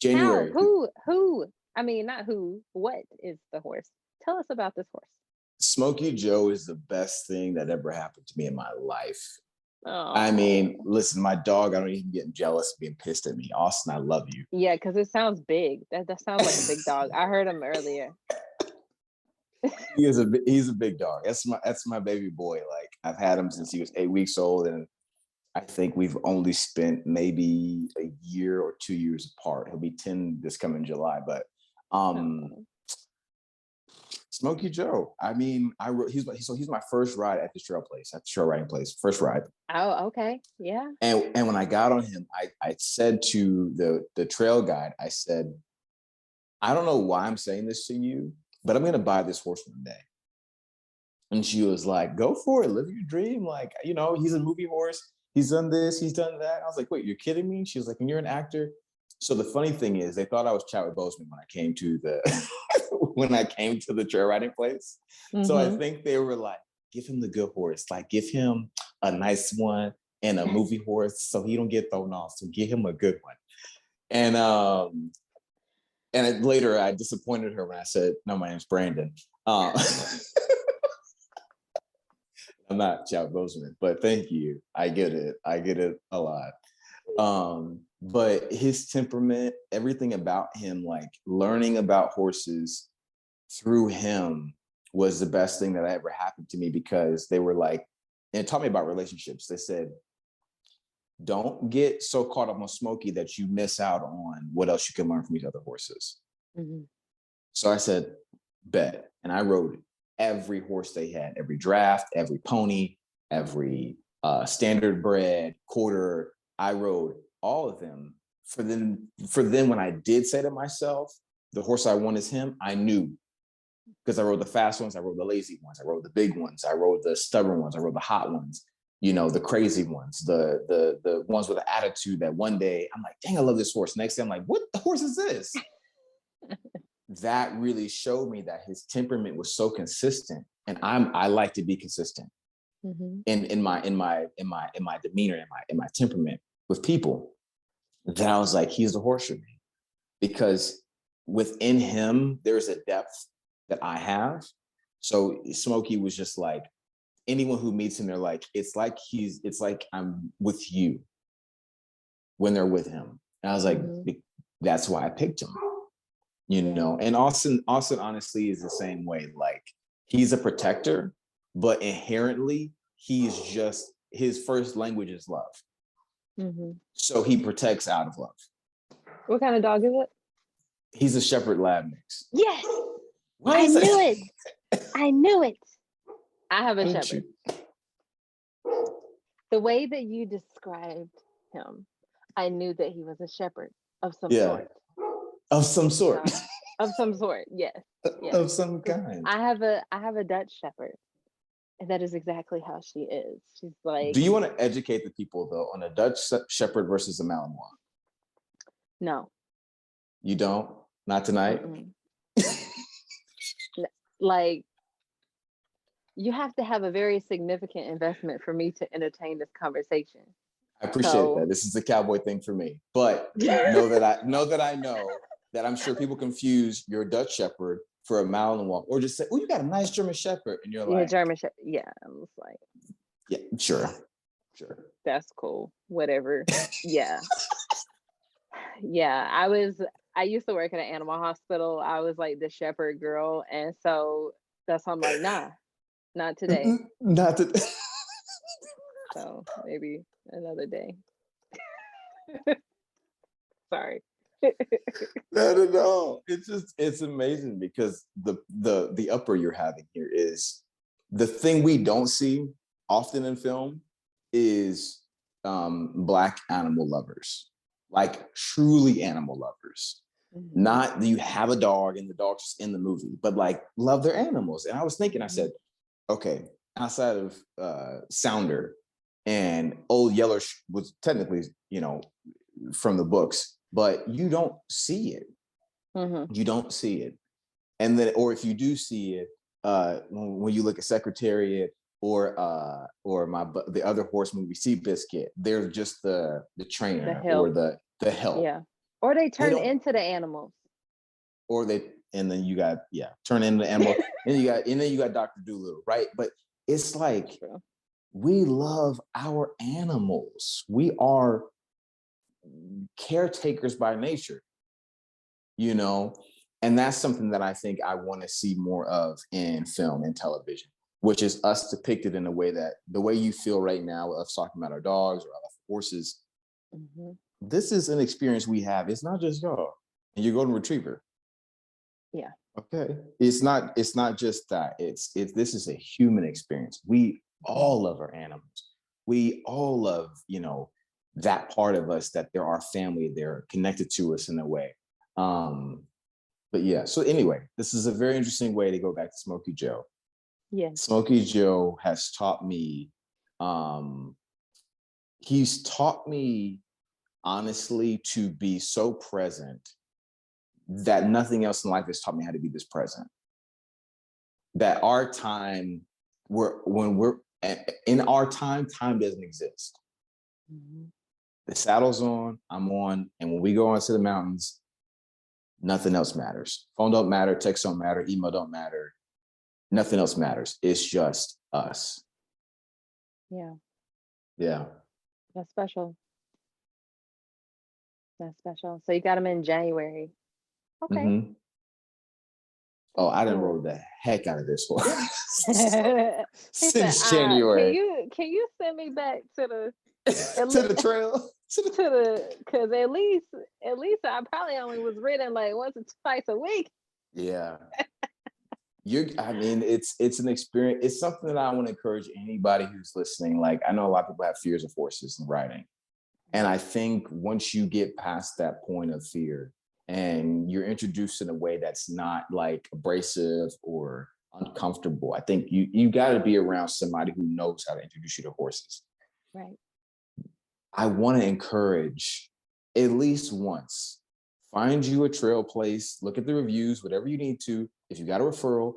January. How? Who? I mean, not who. What is the horse? Tell us about this horse. Smokey Joe is the best thing that ever happened to me in my life. Oh. I mean, listen, my dog, I don't even get jealous being pissed at me. Austin, I love you. Yeah, because it sounds big. That sounds like a big dog. I heard him earlier. He's a big dog. That's my baby boy. Like, I've had him since he was 8 weeks old, and I think we've only spent maybe a year or 2 years apart. He'll be 10 this coming July, but Smokey Joe. I mean, he's my first ride at the trail riding place, first ride. Oh, okay. Yeah. And when I got on him, I said to the trail guide, I said, I don't know why I'm saying this to you, but I'm going to buy this horse one day. And she was like, go for it. Live your dream. Like, he's a movie horse. He's done this. He's done that. I was like, wait, you're kidding me? She was like, and you're an actor. So the funny thing is, they thought I was Chadwick Boseman when I came to the trail riding place. Mm-hmm. So I think they were like, give him the good horse. Like, give him a nice one and a movie horse so he don't get thrown off. So give him a good one. And later I disappointed her when I said, no, my name's Brandon. I'm not Chadwick Boseman, but thank you. I get it a lot. But his temperament, everything about him, like learning about horses through him was the best thing that ever happened to me, because they were like, and it taught me about relationships. They said, don't get so caught up on Smokey that you miss out on what else you can learn from these other horses. Mm-hmm. So I said, bet. And I rode every horse they had, every draft, every pony, every standard bred, quarter. I rode all of them. For them, when I did say to myself, the horse I want is him, I knew. Because I rode the fast ones, I rode the lazy ones, I rode the big ones, I rode the stubborn ones, I rode the hot ones, the crazy ones, the ones with an attitude that one day I'm like, dang, I love this horse. Next day I'm like, what the horse is this? That really showed me that his temperament was so consistent, and I like to be consistent in my demeanor, in my temperament with people. Then I was like, he's the horse for me, because within him there's a depth that I have. So Smokey was just like, anyone who meets him, they're like, it's like I'm with you when they're with him. And I was like, that's why I picked him. And Austin honestly is the same way. Like, he's a protector, but inherently his first language is love. Mm-hmm. So he protects out of love. What kind of dog is it? He's a Shepherd Lab mix. Yes, I knew it. I knew it. I have a Shepherd. The way that you described him, I knew that he was a shepherd of some sort. Of some sort. Of some sort, yes. Of some kind. I have a Dutch Shepherd, that is exactly how she is. She's like, Do you want to educate the people though on a Dutch Shepherd versus a Malinois? no. You don't? Not tonight? Like, you have to have a very significant investment for me to entertain this conversation. I appreciate that. This is a cowboy thing for me. But know that I know that I'm sure people confuse your Dutch Shepherd for a Malinois, or just say, "Oh, you got a nice German Shepherd," and you're like, German Shepherd. Yeah, I'm just like, "Yeah, sure." That's cool. Whatever. Yeah. Yeah. I used to work at an animal hospital. I was like the shepherd girl. And so that's why I'm like, nah, not today. Not today. So maybe another day. Sorry. Not at all. It's amazing because the upper you're having here is the thing we don't see often in film is Black animal lovers, like truly animal lovers. Mm-hmm. Not that you have a dog and the dog's just in the movie, but like love their animals. And I was thinking, I said, okay, outside of Sounder and Old Yeller was technically, from the books, but you don't see it. Mm-hmm. You don't see it. And then, or if you do see it, when you look at Secretariat or the other horse movie, Seabiscuit, they're just the trainer or the help. Yeah. Or they turn into the animals. Or and then you got turn into the animal, and then you got Dr. Dolittle, right? But it's like we love our animals. We are caretakers by nature, and that's something that I think I want to see more of in film and television, which is us depicted in a way that the way you feel right now, us talking about our dogs or our horses. Mm-hmm. This is an experience we have. It's not just y'all and your golden retriever. Yeah. Okay. It's not just that. This is a human experience. We all love our animals. We all love, that part of us, that they're our family, they're connected to us in a way. But yeah, so anyway, this is a very interesting way to go back to Smokey Joe. Yeah. Smokey Joe has taught me, he's taught me honestly to be so present that nothing else in life has taught me how to be this present. That our time, when we're in our time doesn't exist. Mm-hmm. The saddle's on, I'm on, and when we go onto the mountains, nothing else matters. Phone don't matter, text don't matter, email don't matter. Nothing else matters. It's just us. Yeah. Yeah. That's special. That's special. So you got them in January. Okay. Mm-hmm. Oh, I done rode the heck out of this one since January. Can you send me back to the to the trail? Because at least I probably only was ridden like once or twice a week. Yeah. It's an experience. It's something that I want to encourage anybody who's listening. Like, I know a lot of people have fears of horses and riding. And I think once you get past that point of fear and you're introduced in a way that's not like abrasive or uncomfortable, I think you got to be around somebody who knows how to introduce you to horses. Right. I want to encourage at least once, find you a trail place, look at the reviews, whatever you need to. If you got a referral,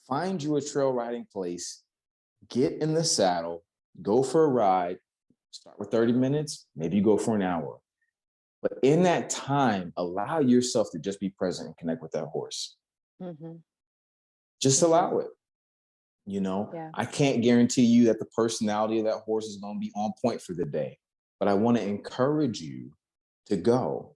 find you a trail riding place, get in the saddle, go for a ride, start with 30 minutes, maybe you go for an hour. But in that time, allow yourself to just be present and connect with that horse. Mm-hmm. Just allow it. I can't guarantee you that the personality of that horse is going to be on point for the day, but I want to encourage you to go,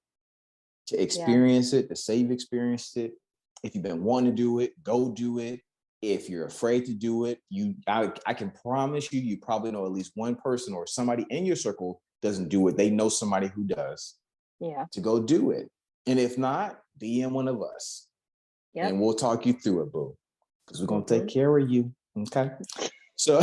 to experience it, to say you've experienced it. If you've been wanting to do it, go do it. If you're afraid to do it, I can promise you probably know at least one person or somebody in your circle doesn't do it. They know somebody who does. Yeah. To go do it. And if not, DM one of us. Yeah. And we'll talk you through it, boo. Because we're going to take care of you. Okay. So,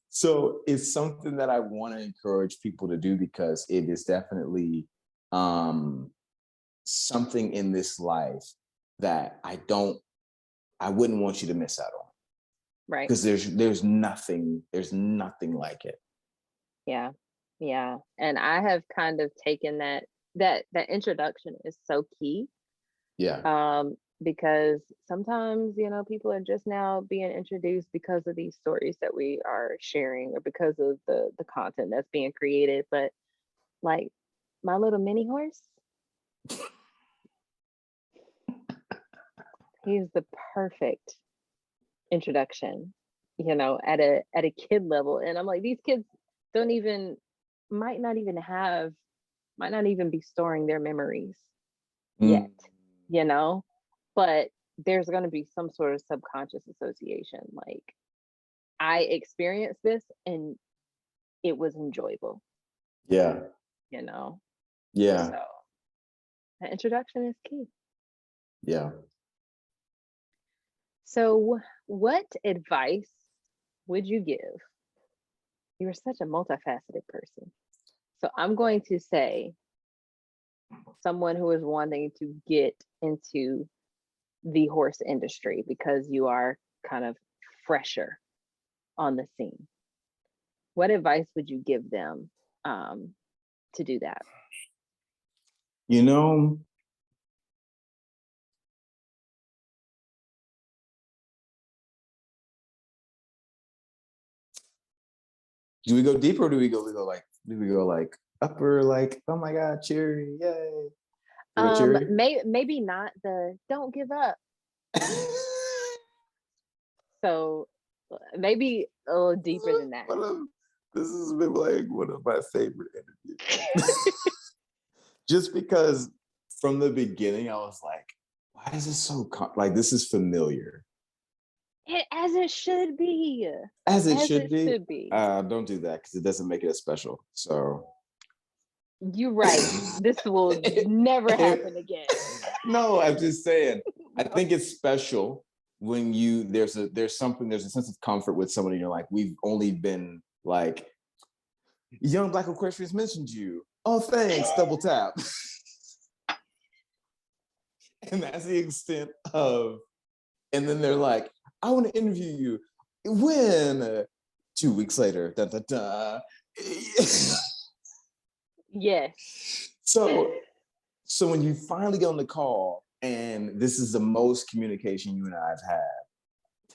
so it's something that I want to encourage people to do because it is definitely something in this life that I don't I wouldn't want you to miss out on. Right. Because there's nothing like it. Yeah. Yeah. And I have kind of taken that introduction is so key. Yeah. Because sometimes, people are just now being introduced because of these stories that we are sharing or because of the content that's being created. But like my little mini horse, he's the perfect introduction, at a kid level. And I'm like, these kids might not even be storing their memories yet, but there's going to be some sort of subconscious association. Like, I experienced this and it was enjoyable. Yeah. Yeah. So the introduction is key. Yeah. So what advice would you give? You're such a multifaceted person. So I'm going to say someone who is wanting to get into the horse industry because you are kind of fresher on the scene. What advice would you give them to do that? Do we go deeper or do we go like upper, like, oh my God, cheery, yay? Maybe not the don't give up. So maybe a little deeper than that. This has been like one of my favorite interviews. Just because from the beginning I was like, why is this so like this is familiar? As it should be. As it should be. Don't do that because it doesn't make it as special. So you're right. This will never happen again. No, I'm just saying. I think it's special when there's a sense of comfort with somebody. You're like, we've only been like, young Black equestrians mentioned you. Oh, thanks. Double tap. And that's the extent of. And then they're like, I want to interview you. When? 2 weeks later. Da, da, da. Yes. So when you finally get on the call, and this is the most communication you and I have had,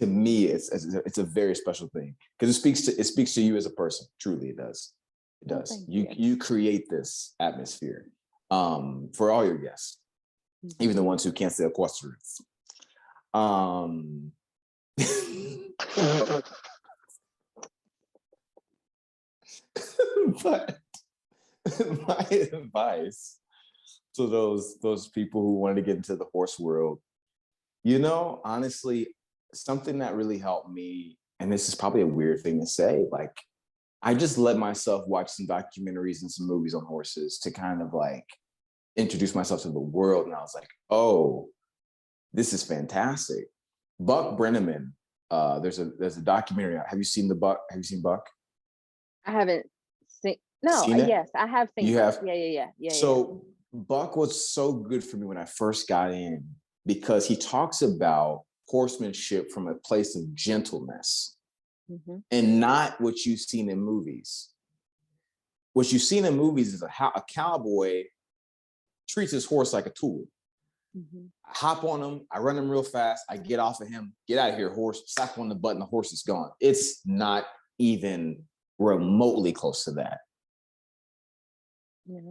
to me, it's a very special thing because it speaks to you as a person. Truly, it does. It does. Oh, you create this atmosphere for all your guests, even the ones who can't say equestrians. But my advice to those people who wanted to get into the horse world, honestly, something that really helped me, and this is probably a weird thing to say, like, I just let myself watch some documentaries and some movies on horses to kind of like introduce myself to the world. And I was like, oh, this is fantastic. Buck Brenneman, there's a documentary. Have you seen Buck? Have you seen Buck? I haven't seen. No, yes, I have seen. You have? Yeah. So Buck was so good for me when I first got in because he talks about horsemanship from a place of gentleness and not what you've seen in movies. What you've seen in movies is how a cowboy treats his horse like a tool. I hop on him, I run him real fast, I get off of him, get out of here, horse, slap on the button, the horse is gone. It's not even remotely close to that.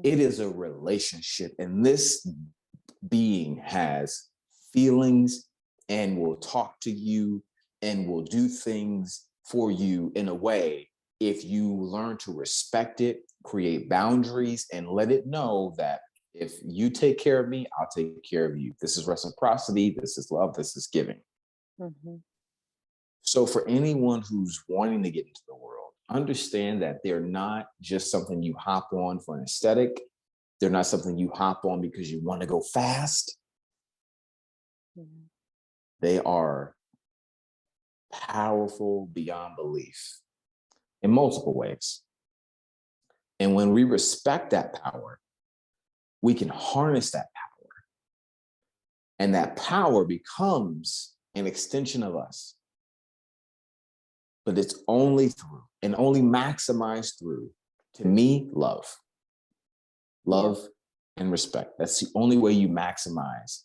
It is a relationship, and this being has feelings and will talk to you and will do things for you in a way, if you learn to respect it, create boundaries, and let it know that if you take care of me, I'll take care of you. This is reciprocity. This is love. This is giving. So for anyone who's wanting to get into the world, understand that they're not just something you hop on for an aesthetic. They're not something you hop on because you want to go fast. They are powerful beyond belief in multiple ways. And when we respect that power, we can harness that power. And that power becomes an extension of us. But it's only through and only maximized through, to me, love. Love and respect. That's the only way you maximize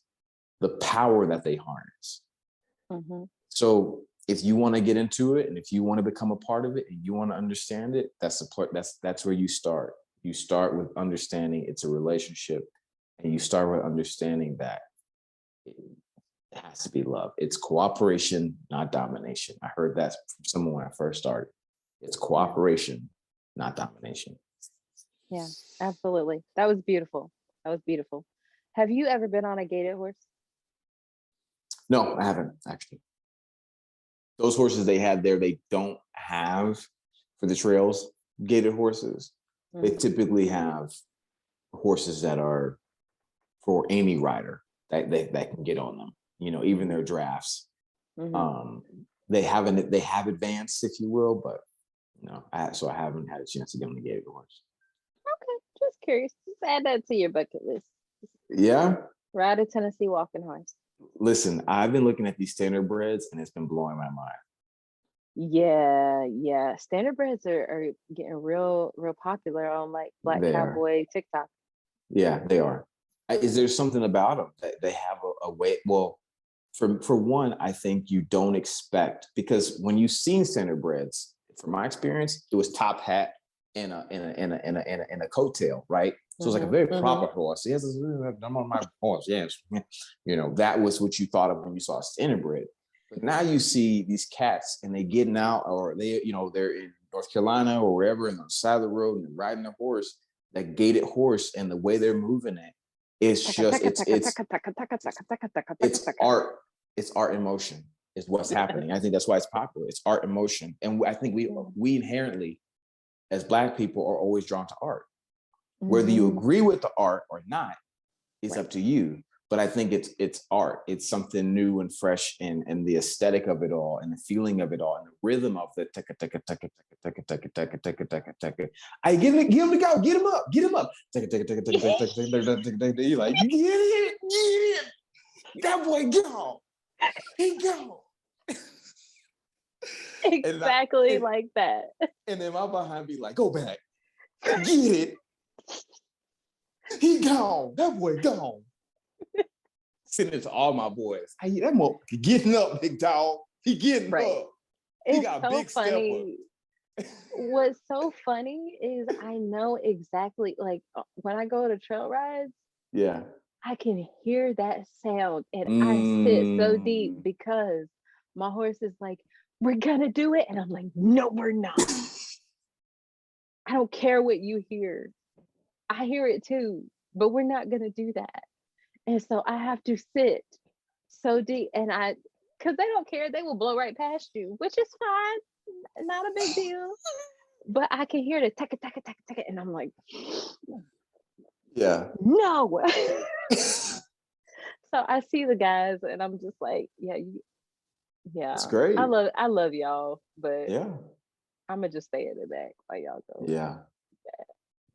the power that they harness. Mm-hmm. So if you want to get into it and if you want to become a part of it and you want to understand it, that's where you start. You start with understanding it's a relationship, and you start with understanding that it has to be love. It's cooperation, not domination. I heard that from someone when I first started. It's cooperation, not domination. Yeah, absolutely. That was beautiful. That was beautiful. Have you ever been on a gaited horse? No, I haven't actually. Those horses they had there, they don't have for the trails gaited horses. They typically have horses that are for any rider that can get on them. You know, even their drafts. They have advanced, if you will, but no, I haven't had a chance to get on a gaited horse. Okay, just curious. Just add that to your bucket list. Yeah. Ride a Tennessee walking horse. Listen, I've been looking at these standardbreds and it's been blowing my mind. Yeah. Standardbreds are getting real popular on like Black Cowboy TikTok. Yeah, they are. Is there something about them that they have a way? Well, for one, I think you don't expect, because when you've seen standardbreds, from my experience, it was top hat and a coattail, right? So it's like a very proper horse. Yes, I'm on my horse. Yes, you know, that was what you thought of when you saw a standardbred. But now you see these cats and they getting out, or they're in North Carolina or wherever, and on the side of the road and they're riding a horse, that gaited horse, and the way they're moving it, it's just it's art. It's art in motion is what's happening. I think that's why it's popular. It's art in motion, and I think we inherently, as Black people, are always drawn to art. Whether you agree with the art or not is up to you. But I think it's art. It's something new and fresh, and the aesthetic of it all, and the feeling of it all, and the rhythm of the taka taka taka taka taka taka taka taka taka. I give him to go, get him up. Taka taka taka taka taka taka. You like get it. That boy go. He go. Exactly like that. And then my behind be like, go back. Get it. He gone. That boy gone. Send it to all my boys. That motherfucker getting up, big dog. He getting up. He got a big funny. What's so funny is I know exactly, like when I go to trail rides, yeah, I can hear that sound, and I sit so deep because my horse is like, we're gonna do it, and I'm like, no, we're not. I don't care what you hear. I hear it too, but we're not gonna do that. And so I have to sit so deep, and because they don't care, they will blow right past you, which is fine, not a big deal. But I can hear the taka taka taka taka, and I'm like, yeah, no. So I see the guys, and I'm just like, yeah, it's great. I love y'all, but yeah, I'm gonna just stay in the back while y'all go. Yeah.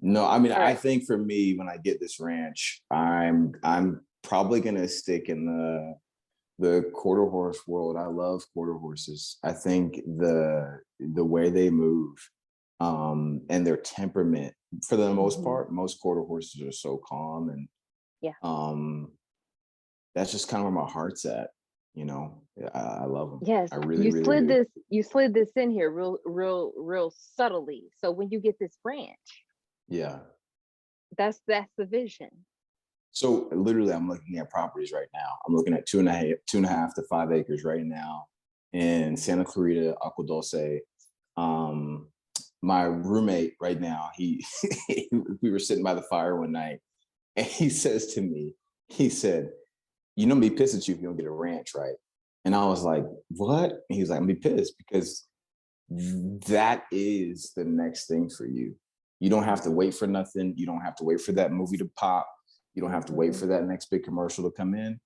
No, I mean, right. I think for me, when I get this ranch, I'm probably gonna stick in the quarter horse world. I love quarter horses. I think the way they move, and their temperament, for the most part, most quarter horses are so calm, and that's just kind of where my heart's at. You know, I love them. Yes, I really do. You slid this in here real subtly. So when you get this ranch, that's the vision. So literally, I'm looking at properties right now. I'm looking at 2.5 to 5 acres right now in Santa Clarita, Agua Dulce. My roommate right now, we were sitting by the fire one night, and he says to me, he said, "You know, I'm gonna be pissed at you if you don't get a ranch, right?" And I was like, "What?" And he was like, "I'm gonna be pissed because that is the next thing for you. You don't have to wait for nothing. You don't have to wait for that movie to pop. You don't have to wait for that next big commercial to come in.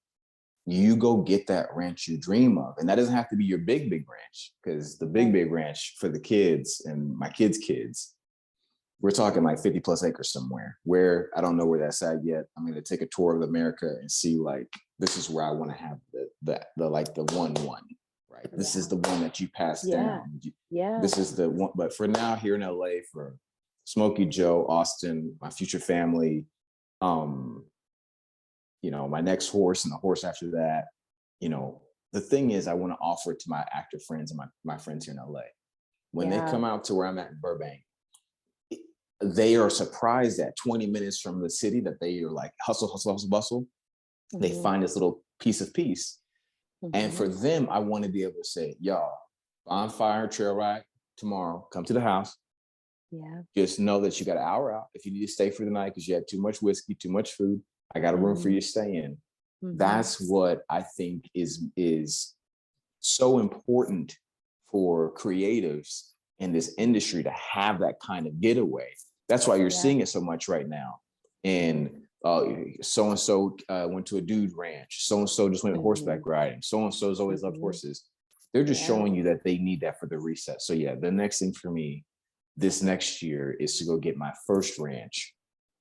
You go get that ranch you dream of. And that doesn't have to be your big ranch, because the big ranch for the kids and my kids' kids, we're talking like 50 plus acres somewhere, where I don't know where that's at yet. I'm going to take a tour of America and see, like, this is where I want to have the like the one, right? This is the one that you pass down. Yeah. This is the one. But for now, here in LA, for Smokey Joe, Austin, my future family, my next horse and the horse after that, the thing is, I want to offer it to my actor friends and my friends here in LA. When they come out to where I'm at in Burbank, they are surprised at 20 minutes from the city that they are like hustle, hustle, hustle, bustle. They find this little piece of peace. And for them, I want to be able to say, y'all, bonfire trail ride tomorrow, come to the house. Yeah. Just know that you got an hour out. If you need to stay for the night because you had too much whiskey, too much food, I got a room for you to stay in. That's what I think is so important for creatives in this industry, to have that kind of getaway. That's why you're seeing it so much right now. And so-and-so went to a dude ranch. So-and-so just went horseback riding. So-and-so's always loved horses. They're just showing you that they need that for the reset. So yeah, the next thing for me this next year is to go get my first ranch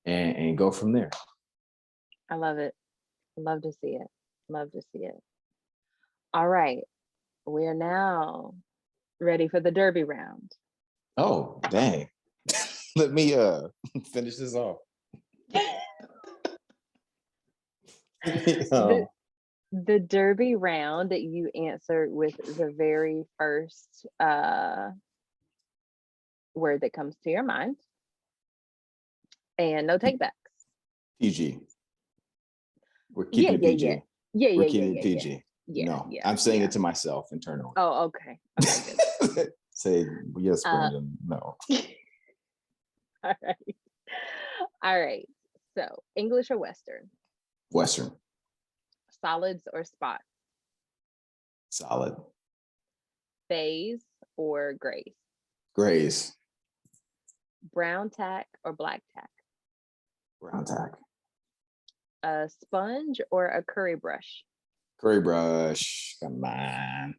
and go from there. I love it. Love to see it. Love to see it. All right. We're now ready for the Derby round. Oh, dang. Let me finish this off. The Derby round that you answered with the very first word that comes to your mind. And no takebacks. PG. We're keeping it PG. We're keeping it PG. No, I'm saying it to myself internally. Oh, okay. Okay, good. Say yes, Brandon. No. All right. All right. So, English or Western? Western. Solids or spots? Solid. Bays or grays? Grays. Brown tack or black tack? Brown tack. A sponge or a curry brush? Curry brush. Come on.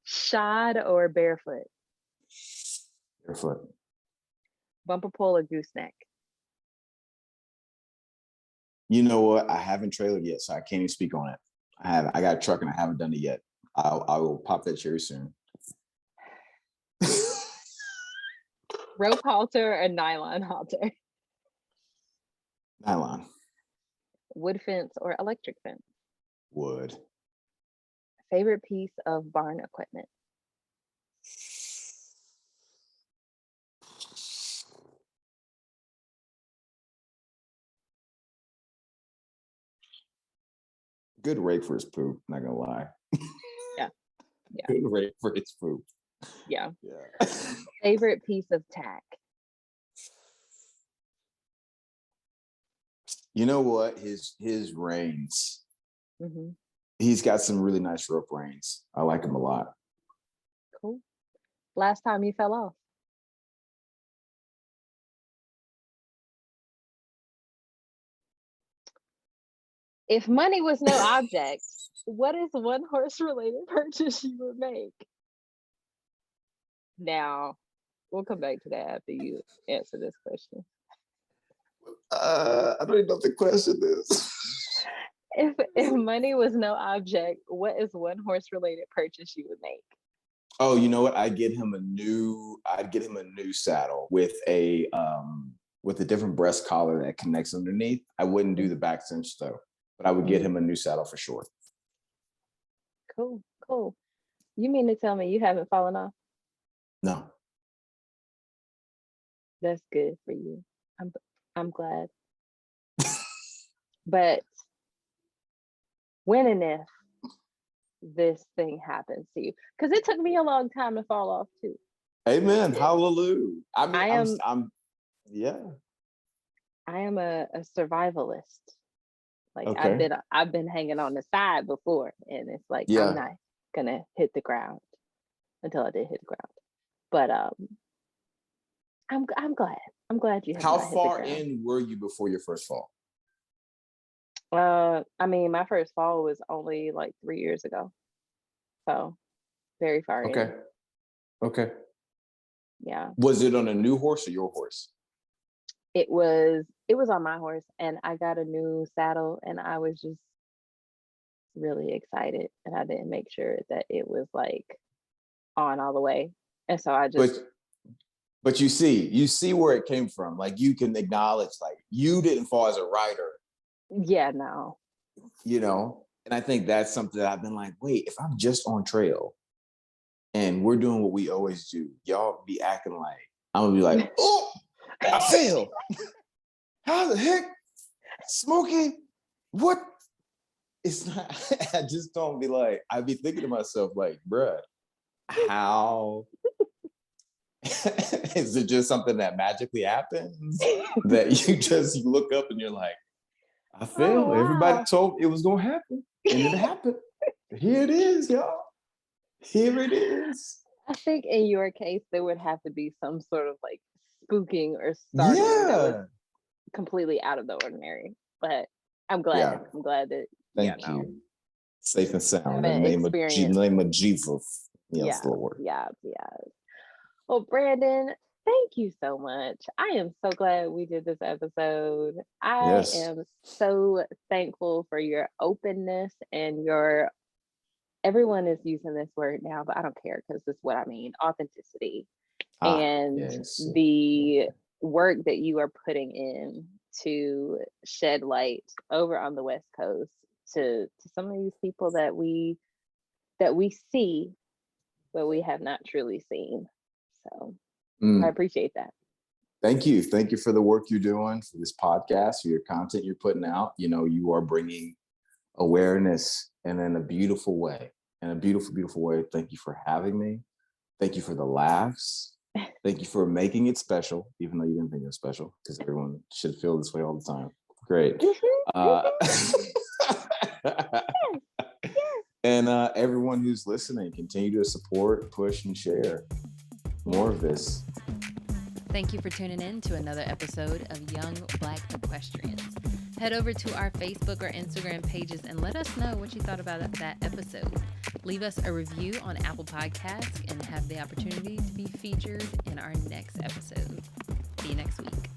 Shod or barefoot? Barefoot. Bumper pull or gooseneck? You know what? I haven't trailered yet, so I can't even speak on it. I got a truck and I haven't done it yet. I will pop that cherry soon. Rope halter or nylon halter? Nylon. Wood fence or electric fence? Wood. Favorite piece of barn equipment? Good rake for his poop, not gonna lie. Yeah. Good rake for his poop. Yeah. Yeah. Favorite piece of tack? You know what? His reins. He's got some really nice rope reins. I like him a lot. Cool. Last time you fell off? If money was no object, what is one horse related purchase you would make? Now, we'll come back to that after you answer this question. I don't even know what the question is. If money was no object, what is one horse related purchase you would make? Oh, you know what? I'd get him a new saddle with a different breast collar that connects underneath. I wouldn't do the back cinch though, but I would get him a new saddle for sure. Cool, cool. You mean to tell me you haven't fallen off? No. That's good for you. I'm glad. But when and if this thing happens to you, because it took me a long time to fall off too. Amen. Hallelujah. I mean, I am a survivalist. Like okay. I've been hanging on the side before, and it's like I'm not gonna hit the ground until I did hit the ground. But I'm glad. I'm glad you have. How far in were you before your first fall? I mean, my first fall was only like 3 years ago, so very far in. Okay. Yeah. Was it on a new horse or your horse? It was on my horse, and I got a new saddle, and I was just really excited, and I didn't make sure that it was like on all the way. And so I just But you see where it came from. Like you can acknowledge, like you didn't fall as a writer, yeah, no. you know. And I think that's something that I've been like, wait, if I'm just on trail and we're doing what we always do, y'all be acting like I'm gonna be like, oh, I failed. How the heck, Smokey? What? It's not. I just don't be like. I be thinking to myself like, bruh, how? Is it just something that magically happens that you just look up and you're like, I failed. wow. Everybody told it was gonna happen, and it happened. Here it is, y'all. Here it is. I think in your case there would have to be some sort of like spooking or startling that was Yeah. completely out of the ordinary. But I'm glad. Yeah. I'm glad that Thank no. you. Safe and sound. In the Haven't name experienced- name of Jesus. Yes, yeah, Lord. yeah. Well, Brandon, thank you so much. I am so glad we did this episode. I Yes. am so thankful for your openness and your, everyone is using this word now, but I don't care because this is what I mean, authenticity. And yes. the work that you are putting in to shed light over on the West Coast to some of these people that we see, but we have not truly seen. So I appreciate that. Thank you. Thank you for the work you're doing, for this podcast, for your content you're putting out. You know, you are bringing awareness and in a beautiful way, in a beautiful, beautiful way. Thank you for having me. Thank you for the laughs. Thank you for making it special, even though you didn't think it was special, because everyone should feel this way all the time. Great. And everyone who's listening, continue to support, push, and share more of this. Thank you for tuning in to another episode of Young Black Equestrians. Head over to our Facebook or Instagram pages and let us know what you thought about that episode. Leave us a review on Apple Podcasts and have the opportunity to be featured in our next episode. See you next week.